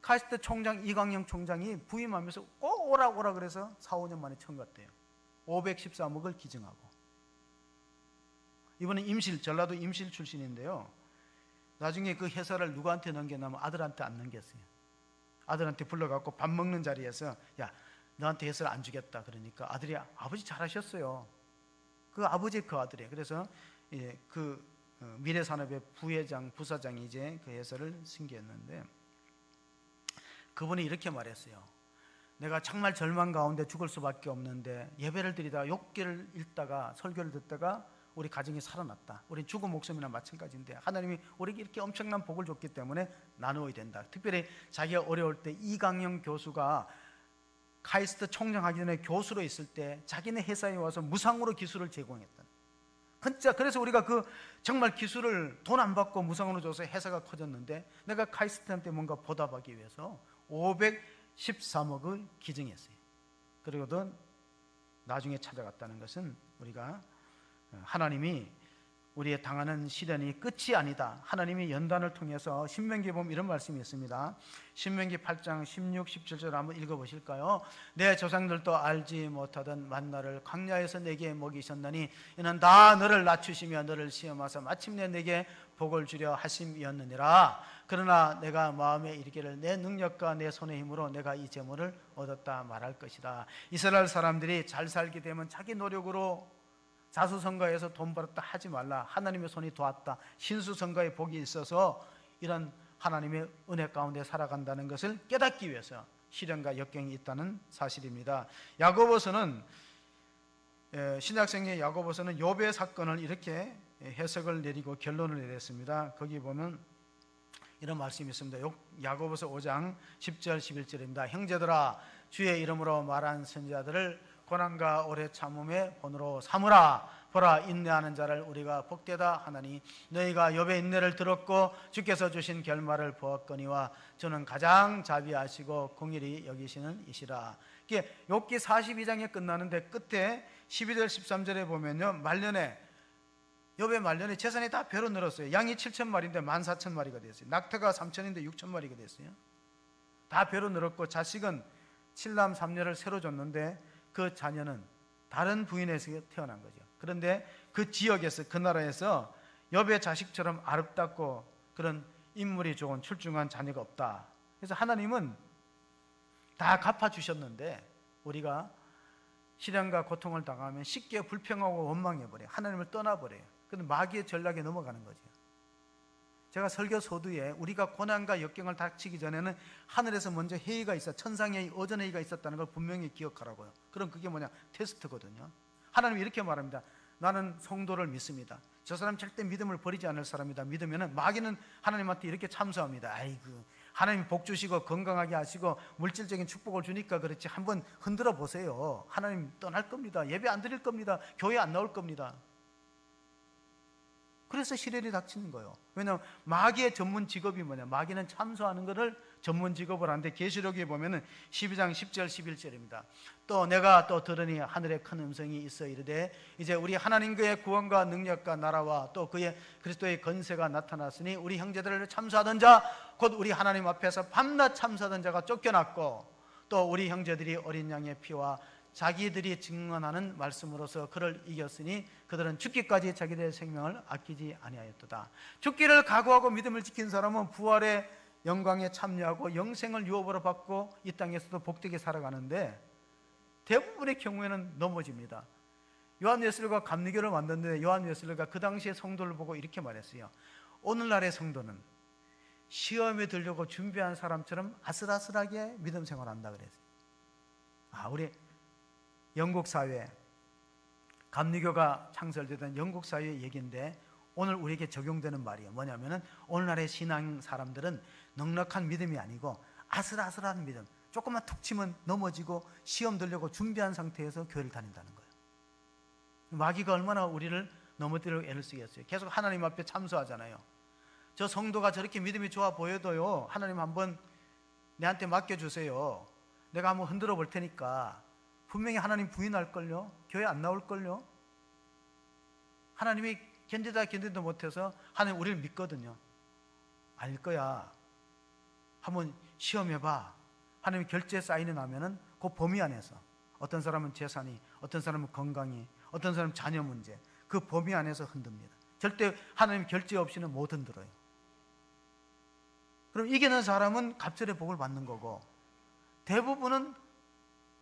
카이스트 총장 이광영 총장이 부임하면서 꼭 오라 그래서 4, 5년 만에 처음 갔대요. 513억을 기증하고. 이번에 전라도 임실 출신인데요. 나중에 그 회사를 누구한테 넘겼냐면 아들한테 안 넘겼어요. 아들한테 불러갖고 밥 먹는 자리에서 야, 너한테 해설 안 주겠다. 그러니까 아들이 아버지 잘하셨어요. 그 아버지 그 아들이에요. 그래서 그 미래산업의 부회장, 부사장이 이제 그 해설을 승계했는데 그분이 이렇게 말했어요. 내가 정말 절망 가운데 죽을 수밖에 없는데 예배를 드리다가 욥기를 읽다가 설교를 듣다가 우리 가정이 살아났다. 우리 죽은 목숨이나 마찬가지인데 하나님이 우리에게 이렇게 엄청난 복을 줬기 때문에 나누어야 된다. 특별히 자기가 어려울 때 이강영 교수가 카이스트 총장하기 전에 교수로 있을 때 자기네 회사에 와서 무상으로 기술을 제공했다. 진짜 그래서 우리가 그 정말 기술을 돈 안 받고 무상으로 줘서 회사가 커졌는데 내가 카이스트한테 뭔가 보답하기 위해서 513억을 기증했어요. 그리고도 나중에 찾아갔다는 것은 우리가 하나님이 우리의 당하는 시련이 끝이 아니다. 하나님이 연단을 통해서 신명기에 보면 이런 말씀이 있습니다. 신명기 8장 16, 17절 한번 읽어보실까요? 내 조상들도 알지 못하던 만나를 광야에서 내게 먹이셨느니 이는 다 너를 낮추시며 너를 시험하사 마침내 내게 복을 주려 하심이었느니라. 그러나 내가 마음에 이르기를 내 능력과 내 손의 힘으로 내가 이 재물을 얻었다 말할 것이다. 이스라엘 사람들이 잘 살게 되면 자기 노력으로 자수성가해서 돈 벌었다 하지 말라. 하나님의 손이 도왔다. 신수성가의 복이 있어서 이런 하나님의 은혜 가운데 살아간다는 것을 깨닫기 위해서 시련과 역경이 있다는 사실입니다. 야고보서는 신약성경 야고보서는 욥의 사건을 이렇게 해석을 내리고 결론을 내렸습니다. 거기 보면 이런 말씀이 있습니다. 야고보서 5장 10절 11절입니다. 형제들아 주의 이름으로 말한 선지자들을 고난과 오래 참음의 본으로 삼으라. 보라 인내하는 자를 우리가 복되다 하나니 너희가 욥의 인내를 들었고 주께서 주신 결말을 보았거니와 저는 가장 자비하시고 공의를 여기시는 이시라. 이게 욥기 42장에 끝나는데 끝에 12절 13절에 보면요, 말년에 욥의 말년에 재산이 다 배로 늘었어요. 양이 7,000마리인데 14,000마리가 됐어요. 낙타가 3,000인데 6,000마리가 됐어요. 다 배로 늘었고 자식은 7남 3녀를 새로 줬는데 그 자녀는 다른 부인에서 태어난 거죠. 그런데 그 지역에서 그 나라에서 욥의 자식처럼 아름답고 그런 인물이 좋은 출중한 자녀가 없다. 그래서 하나님은 다 갚아주셨는데 우리가 시련과 고통을 당하면 쉽게 불평하고 원망해버려요. 하나님을 떠나버려요. 그런데 마귀의 전략에 넘어가는 거죠. 제가 설교 서두에 우리가 고난과 역경을 닥치기 전에는 하늘에서 먼저 회의가 있어, 천상회의, 어전회의가 있었다는 걸 분명히 기억하라고요. 그럼 그게 뭐냐? 테스트거든요. 하나님이 이렇게 말합니다. 나는 성도를 믿습니다. 저 사람 절대 믿음을 버리지 않을 사람이다. 믿으면 마귀는 하나님한테 이렇게 참소합니다. 아이고, 하나님 복 주시고 건강하게 하시고 물질적인 축복을 주니까 그렇지 한번 흔들어 보세요. 하나님 떠날 겁니다. 예배 안 드릴 겁니다. 교회 안 나올 겁니다. 그래서 시련이 닥치는 거예요. 왜냐하면 마귀의 전문 직업이 뭐냐? 마귀는 참소하는 것을 전문 직업을 하는데 계시록에 보면은 12장 10절 11절입니다. 또 내가 또 들으니 하늘에 큰 음성이 있어 이르되 이제 우리 하나님 그의 구원과 능력과 나라와 또 그의 그리스도의 건세가 나타났으니 우리 형제들을 참소하던 자 곧 우리 하나님 앞에서 밤낮 참소하던 자가 쫓겨났고 또 우리 형제들이 어린 양의 피와 자기들이 증언하는 말씀으로서 그를 이겼으니 그들은 죽기까지 자기들의 생명을 아끼지 아니하였도다. 죽기를 각오하고 믿음을 지킨 사람은 부활의 영광에 참여하고 영생을 유업으로 받고 이 땅에서도 복되게 살아가는데 대부분의 경우에는 넘어집니다. 요한 웨슬리가 감리교를 만드는데 요한 웨슬리가 그 당시의 성도를 보고 이렇게 말했어요. 오늘날의 성도는 시험에 들려고 준비한 사람처럼 아슬아슬하게 믿음 생활한다 그랬어요. 우리 영국 사회, 감리교가 창설되던 영국 사회의 얘기인데 오늘 우리에게 적용되는 말이에요. 뭐냐면은 오늘날의 신앙 사람들은 넉넉한 믿음이 아니고 아슬아슬한 믿음, 조금만 툭 치면 넘어지고 시험 들려고 준비한 상태에서 교회를 다닌다는 거예요. 마귀가 얼마나 우리를 넘어뜨리려고 애를 쓰겠어요. 계속 하나님 앞에 참소하잖아요. 저 성도가 저렇게 믿음이 좋아 보여도요, 하나님 한번 내한테 맡겨주세요. 내가 한번 흔들어 볼 테니까. 분명히 하나님 부인할걸요? 교회 안 나올걸요? 하나님이 견디도 못해서 하나님 우리를 믿거든요. 아닐 거야. 한번 시험해봐. 하나님이 결제 사인이 나면은 그 범위 안에서 어떤 사람은 재산이, 어떤 사람은 건강이, 어떤 사람은 자녀 문제, 그 범위 안에서 흔듭니다. 절대 하나님 결제 없이는 못 흔들어요. 그럼 이기는 사람은 갑절의 복을 받는 거고, 대부분은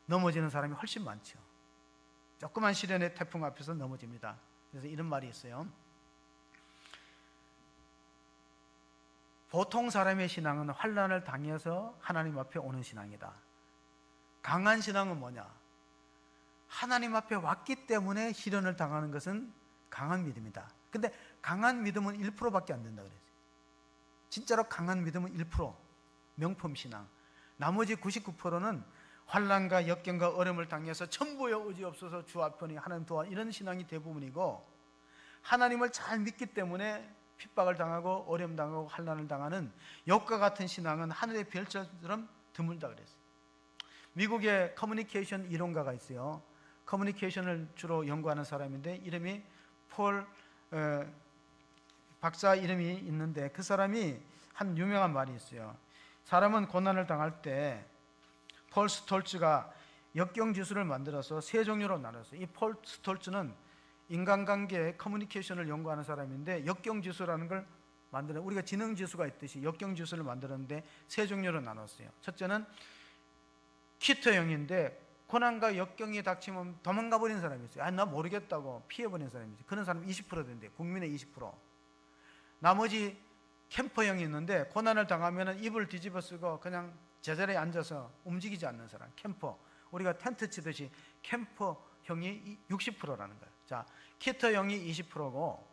넘어지는 사람이 훨씬 많죠. 조그만 시련의 태풍 앞에서 넘어집니다. 그래서 이런 말이 있어요. 보통 사람의 신앙은 환난을 당해서 하나님 앞에 오는 신앙이다. 강한 신앙은 뭐냐? 하나님 앞에 왔기 때문에 시련을 당하는 것은 강한 믿음이다. 근데 강한 믿음은 1%밖에 안 된다 그랬어요. 진짜로 강한 믿음은 1%, 명품 신앙. 나머지 99%는 환난과 역경과 어려움을 당해서 전부여 의지 없어서 주 앞이니 하나님 도와, 이런 신앙이 대부분이고, 하나님을 잘 믿기 때문에 핍박을 당하고 어려움 당하고 환난을 당하는 욥과 같은 신앙은 하늘의 별처럼 드물다 그랬어요. 미국의 커뮤니케이션 이론가가 있어요. 커뮤니케이션을 주로 연구하는 사람인데 이름이 폴 박사 이름이 있는데, 그 사람이 한 유명한 말이 있어요. 사람은 고난을 당할 때 폴 스톨츠가 역경지수를 만들어서 세 종류로 나눴어요. 이 폴 스톨츠는 인간관계 커뮤니케이션을 연구하는 사람인데, 역경지수라는 걸 만들어, 우리가 지능지수가 있듯이 역경지수를 만들었는데 세 종류로 나눴어요. 첫째는 퀴터형인데, 고난과 역경이 닥치면 도망가 버리는 사람이 있어요. 나 모르겠다고 피해버리는 사람이 있어요. 그런 사람 20% 된대요. 국민의 20%. 나머지 캠퍼형이 있는데, 고난을 당하면 이불 뒤집어 쓰고 그냥 제자리에 앉아서 움직이지 않는 사람, 캠퍼. 우리가 텐트 치듯이 캠퍼형이 60%라는 거예요. 자, 퀴터형이 20%고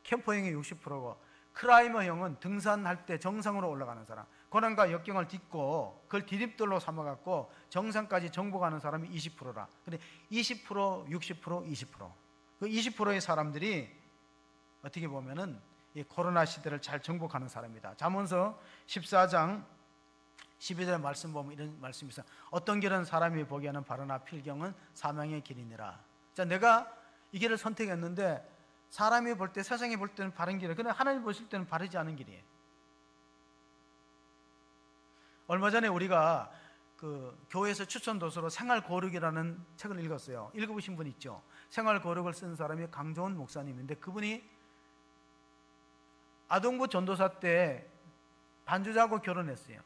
캠퍼형이 60%고, 클라이머형은 등산할 때 정상으로 올라가는 사람, 고난과 역경을 딛고 그걸 디딤돌로 삼아갖고 정상까지 정복하는 사람이 20%라. 근데 20%, 60%, 20%. 그 20%의 사람들이 어떻게 보면은 이 코로나 시대를 잘 정복하는 사람이다. 잠언서 14장 12절의 말씀 보면 이런 말씀이 있어요. 어떤 길은 사람이 보기에는 바르나 필경은 사망의 길이니라. 자, 내가 이 길을 선택했는데 사람이 볼 때, 세상이 볼 때는 바른 길이에요. 그런데 하나님 보실 때는 바르지 않은 길이에요. 얼마 전에 우리가 그 교회에서 추천 도서로 생활거룩이라는 책을 읽었어요. 읽어보신 분 있죠? 생활거룩을 쓴 사람이 강조원 목사님인데, 그분이 아동부 전도사 때 반주자하고 결혼했어요.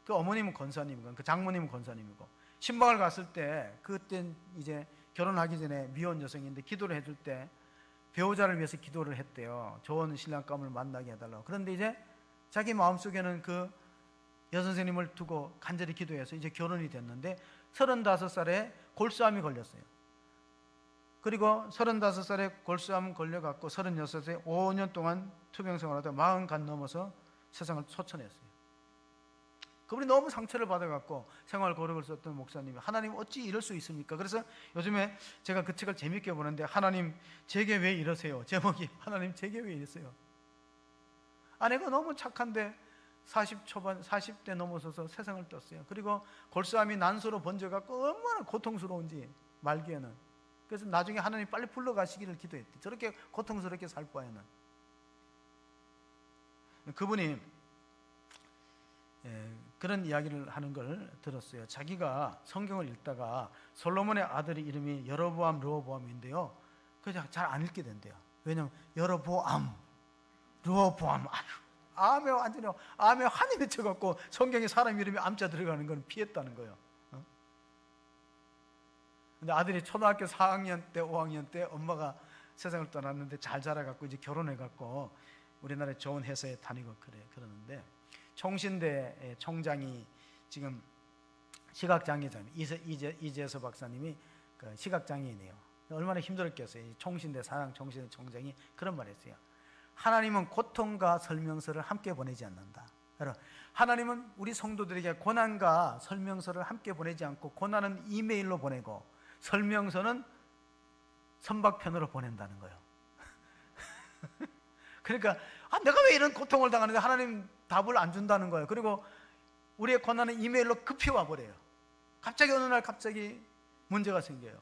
그 어머님은 권사님이고, 그 장모님은 권사님이고, 신방을 갔을 때, 그때 이제 결혼하기 전에 미혼 여성인데 기도를 해줄 때 배우자를 위해서 기도를 했대요. 좋은 신랑감을 만나게 해달라고. 그런데 이제 자기 마음속에는 그 여선생님을 두고 간절히 기도해서 이제 결혼이 됐는데 35살에 골수암이 걸렸어요. 그리고 35살에 골수암 걸려갖고 36세 5년 동안 투병생활하다가 40간 넘어서 세상을 소천했어요. 그분이 너무 상처를 받아갖고 생활거룩을 썼던 목사님이, 하나님 어찌 이럴 수 있습니까? 그래서 요즘에 제가 그 책을 재밌게 보는데, 하나님 제게 왜 이러세요? 제목이 하나님 제게 왜 이러세요? 아내가 너무 착한데 40 초반 40대 넘어서서 세상을 떴어요. 그리고 골수암이 난소로 번져갖고 얼마나 고통스러운지 말기에는. 그래서 나중에 하나님 빨리 불러가시기를 기도했대. 저렇게 고통스럽게 살 바에는. 그분이 그런 이야기를 하는 걸 들었어요. 자기가 성경을 읽다가 솔로몬의 아들의 이름이 여로보암, 르호보암인데요, 그냥 잘 안 읽게 된대요. 왜냐면 여로보암, 르호보암, 암에 완전히 암에 환이 맺혀갖고 성경에 사람 이름이 암자 들어가는 건 피했다는 거예요. 근데 아들이 초등학교 4학년 때, 5학년 때 엄마가 세상을 떠났는데 잘 자라갖고 이제 결혼해갖고 우리나라에 좋은 회사에 다니고 그러는데, 총신대 총장이 지금 시각장애자입니다. 이재서 박사님이 그 시각장애인이에요. 얼마나 힘들었겠어요. 총신대 사장, 총신대 총장이 그런 말을 했어요. 하나님은 고통과 설명서를 함께 보내지 않는다. 여러분, 하나님은 우리 성도들에게 고난과 설명서를 함께 보내지 않고, 고난은 이메일로 보내고 설명서는 선박편으로 보낸다는 거예요. 그러니까 내가 왜 이런 고통을 당하는데 하나님 답을 안 준다는 거예요. 그리고 우리의 고난은 이메일로 급히 와버려요. 갑자기 어느 날 갑자기 문제가 생겨요.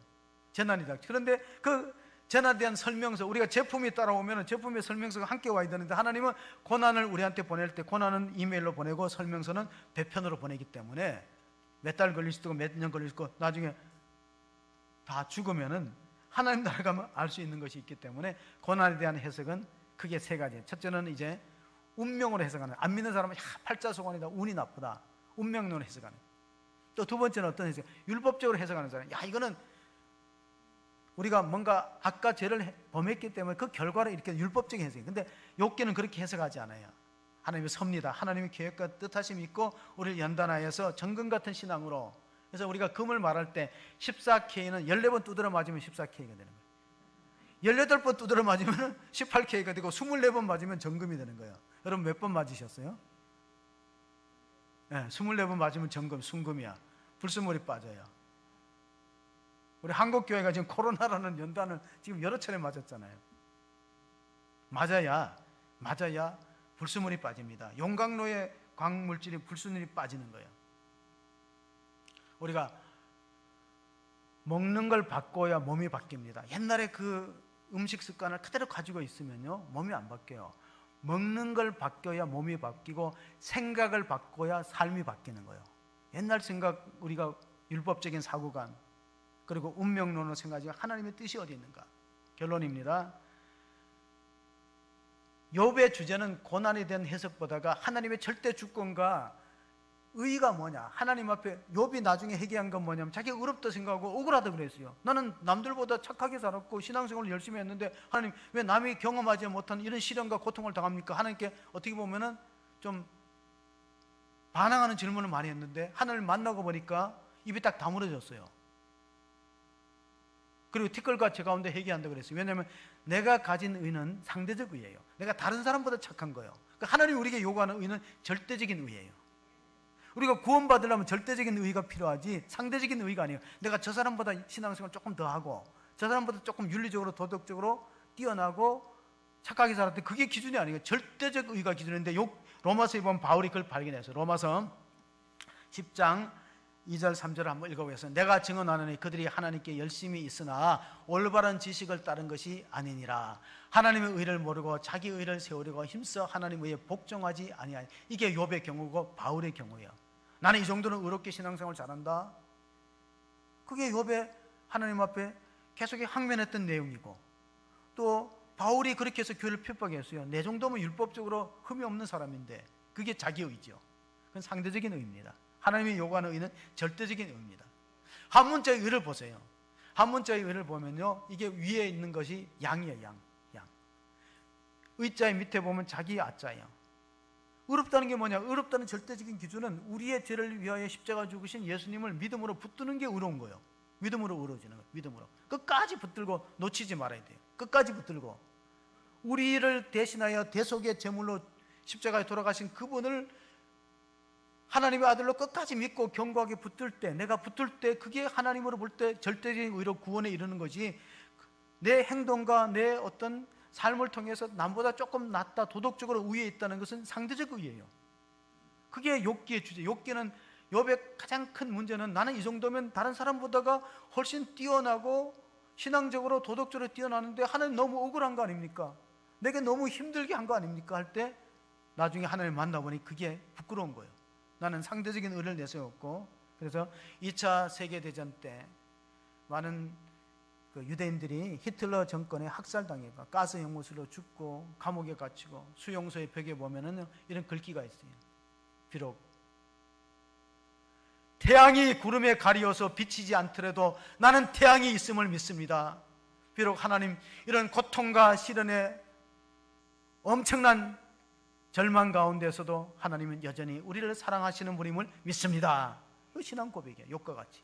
재난이 닥쳐. 그런데 그 재난에 대한 설명서, 우리가 제품이 따라오면 제품의 설명서가 함께 와야 되는데, 하나님은 고난을 우리한테 보낼 때 고난은 이메일로 보내고 설명서는 배편으로 보내기 때문에 몇 달 걸릴 수도 있고 몇 년 걸릴 수도 있고, 나중에 다 죽으면은 하나님 나라 가면 알 수 있는 것이 있기 때문에 고난에 대한 해석은 크게 세 가지. 첫째는 이제 운명으로 해석하는, 안 믿는 사람은 팔자소관이다, 운이 나쁘다, 운명론으로 해석하는. 또 두 번째는 어떤 해석? 율법적으로 해석하는 사람. 이거는 우리가 뭔가 아까 죄를 범했기 때문에 그 결과를 이렇게 율법적인 해석이에요. 근데 욥기는 그렇게 해석하지 않아요. 하나님의 섭니다. 하나님의 계획과 뜻하심이 있고 우리를 연단하여서 정금 같은 신앙으로. 그래서 우리가 금을 말할 때 14K는 14번 두드려 맞으면 14K가 되는 거예요. 18번 두드려 맞으면 18K가 되고 24번 맞으면 정금이 되는 거예요. 여러분 몇 번 맞으셨어요? 네, 24번 맞으면 정금, 순금이야. 불순물이 빠져요. 우리 한국교회가 지금 코로나라는 연단을 지금 여러 차례 맞았잖아요. 맞아야 불순물이 빠집니다. 용광로에 광물질이 불순물이 빠지는 거예요. 우리가 먹는 걸 바꿔야 몸이 바뀝니다. 옛날에 그 음식 습관을 그대로 가지고 있으면요, 몸이 안 바뀌어요. 먹는 걸 바뀌어야 몸이 바뀌고 생각을 바꿔야 삶이 바뀌는 거예요. 옛날 생각, 우리가 율법적인 사고관, 그리고 운명론으로 생각하지 하나님의 뜻이 어디 있는가? 결론입니다. 욥의 주제는 고난에 대한 해석보다가 하나님의 절대 주권과 의의가 뭐냐? 하나님 앞에 욥이 나중에 회개한 건 뭐냐면 자기가 어렵다 생각하고 억울하다 그랬어요. 나는 남들보다 착하게 살았고 신앙생활을 열심히 했는데 하나님 왜 남이 경험하지 못한 이런 시련과 고통을 당합니까? 하나님께 어떻게 보면은 좀 반항하는 질문을 많이 했는데 하나님을 만나고 보니까 입이 딱 다물어졌어요. 그리고 티끌과 제 가운데 회개한다고 그랬어요. 왜냐하면 내가 가진 의는 상대적 의예요. 내가 다른 사람보다 착한 거예요. 그러니까 하나님이 우리에게 요구하는 의는 절대적인 의예요. 우리가 구원받으려면 절대적인 의의가 필요하지 상대적인 의의가 아니에요. 내가 저 사람보다 신앙생활 조금 더 하고 저 사람보다 조금 윤리적으로 도덕적으로 뛰어나고 착하게 살았는데 그게 기준이 아니에요. 절대적 의의가 기준인데 로마서에 보면 바울이 그걸 발견했어요. 로마서 10장 2절 3절을 한번 읽어보겠습니다. 내가 증언하노니 그들이 하나님께 열심히 있으나 올바른 지식을 따른 것이 아니니라. 하나님의 의를 모르고 자기 의를 세우려고 힘써 하나님의 의에 복종하지 아니하니. 이게 욥의 경우고 바울의 경우예요. 나는 이 정도는 의롭게 신앙생활 잘한다. 그게 욥의 하나님 앞에 계속 항변했던 내용이고, 또 바울이 그렇게 해서 교회를 핍박했어요. 내 정도면 율법적으로 흠이 없는 사람인데. 그게 자기 의죠. 그건 상대적인 의입니다. 하나님이 요구하는 의는 절대적인 의입니다. 한문자의 의를 보세요. 한문자의 의를 보면요, 이게 위에 있는 것이 양이에요. 양. 의자의 밑에 보면 자기 아자예요. 의롭다는 게 뭐냐? 의롭다는 절대적인 기준은 우리의 죄를 위하여 십자가 죽으신 예수님을 믿음으로 붙드는 게 의로운 거예요. 믿음으로 의로워지는 거예요. 믿음으로 끝까지 붙들고 놓치지 말아야 돼요. 끝까지 붙들고 우리를 대신하여 대속의 제물로 십자가에 돌아가신 그분을 하나님의 아들로 끝까지 믿고 견고하게 붙들 때, 내가 붙들 때 그게 하나님으로 볼 때 절대적인 의로 구원에 이르는 거지, 내 행동과 내 어떤 삶을 통해서 남보다 조금 낫다, 도덕적으로 우위에 있다는 것은 상대적 의예요. 그게 욥기의 주제. 욥기는 욥의 가장 큰 문제는 나는 이 정도면 다른 사람보다가 훨씬 뛰어나고 신앙적으로 도덕적으로 뛰어나는데 하나님 너무 억울한 거 아닙니까? 내게 너무 힘들게 한 거 아닙니까? 할 때 나중에 하나님을 만나보니 그게 부끄러운 거예요. 나는 상대적인 의를 내세웠고, 그래서 2차 세계대전 때 많은 그 유대인들이 히틀러 정권에 학살당해가 가스 연못으로 죽고 감옥에 갇히고 수용소의 벽에 보면은 이런 글귀가 있어요. 비록 태양이 구름에 가리워서 비치지 않더라도 나는 태양이 있음을 믿습니다. 비록 하나님 이런 고통과 시련에 엄청난 절망 가운데서도 하나님은 여전히 우리를 사랑하시는 분임을 믿습니다. 그 신앙 고백이에요. 욥과 같이.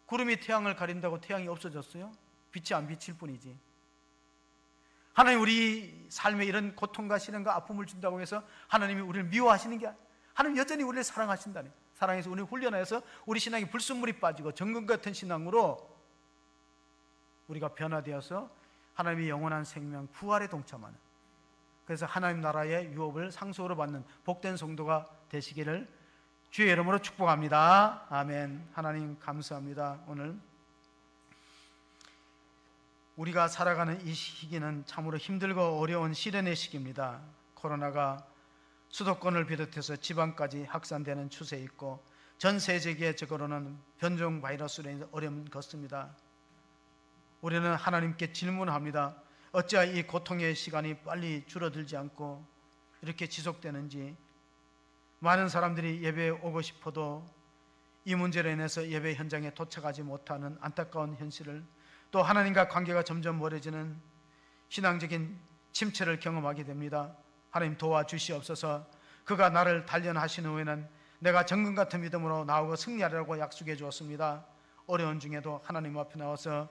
구름이 태양을 가린다고 태양이 없어졌어요? 빛이 안 비칠 뿐이지. 하나님 우리 삶에 이런 고통과 시련과 아픔을 준다고 해서 하나님이 우리를 미워하시는 게 아니에요. 하나님 여전히 우리를 사랑하신다니. 사랑해서 우리를 훈련해서 우리 신앙이 불순물이 빠지고 정금 같은 신앙으로 우리가 변화되어서 하나님의 영원한 생명 부활에 동참하는, 그래서 하나님 나라의 유업을 상속으로 받는 복된 성도가 되시기를 주의 이름으로 축복합니다. 아멘. 하나님 감사합니다. 오늘 우리가 살아가는 이 시기는 참으로 힘들고 어려운 시련의 시기입니다. 코로나가 수도권을 비롯해서 지방까지 확산되는 추세에 있고 전 세계적으로는 변종 바이러스로 인해서 어려움이 컸습니다. 우리는 하나님께 질문합니다. 어찌하여 이 고통의 시간이 빨리 줄어들지 않고 이렇게 지속되는지, 많은 사람들이 예배에 오고 싶어도 이 문제로 인해서 예배 현장에 도착하지 못하는 안타까운 현실을, 또 하나님과 관계가 점점 멀어지는 신앙적인 침체를 경험하게 됩니다. 하나님 도와주시옵소서. 그가 나를 단련하신 후에는 내가 정금 같은 믿음으로 나오고 승리하리라고 약속해 주었습니다. 어려운 중에도 하나님 앞에 나와서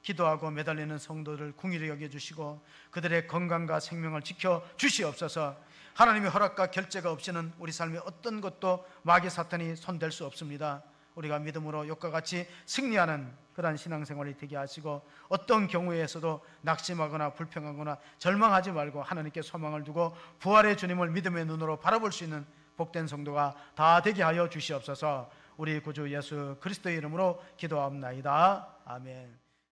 기도하고 매달리는 성도들 긍휼히 여겨주시고 그들의 건강과 생명을 지켜 주시옵소서. 하나님의 허락과 결제가 없이는 우리 삶의 어떤 것도 마귀 사탄이 손댈 수 없습니다. 우리가 믿음으로 욕과 같이 승리하는 그러한 신앙생활이 되게 하시고, 어떤 경우에서도 낙심하거나 불평하거나 절망하지 말고 하나님께 소망을 두고 부활의 주님을 믿음의 눈으로 바라볼 수 있는 복된 성도가 다 되게 하여 주시옵소서. 우리 구주 예수 그리스도의 이름으로 기도합나이다. 아멘.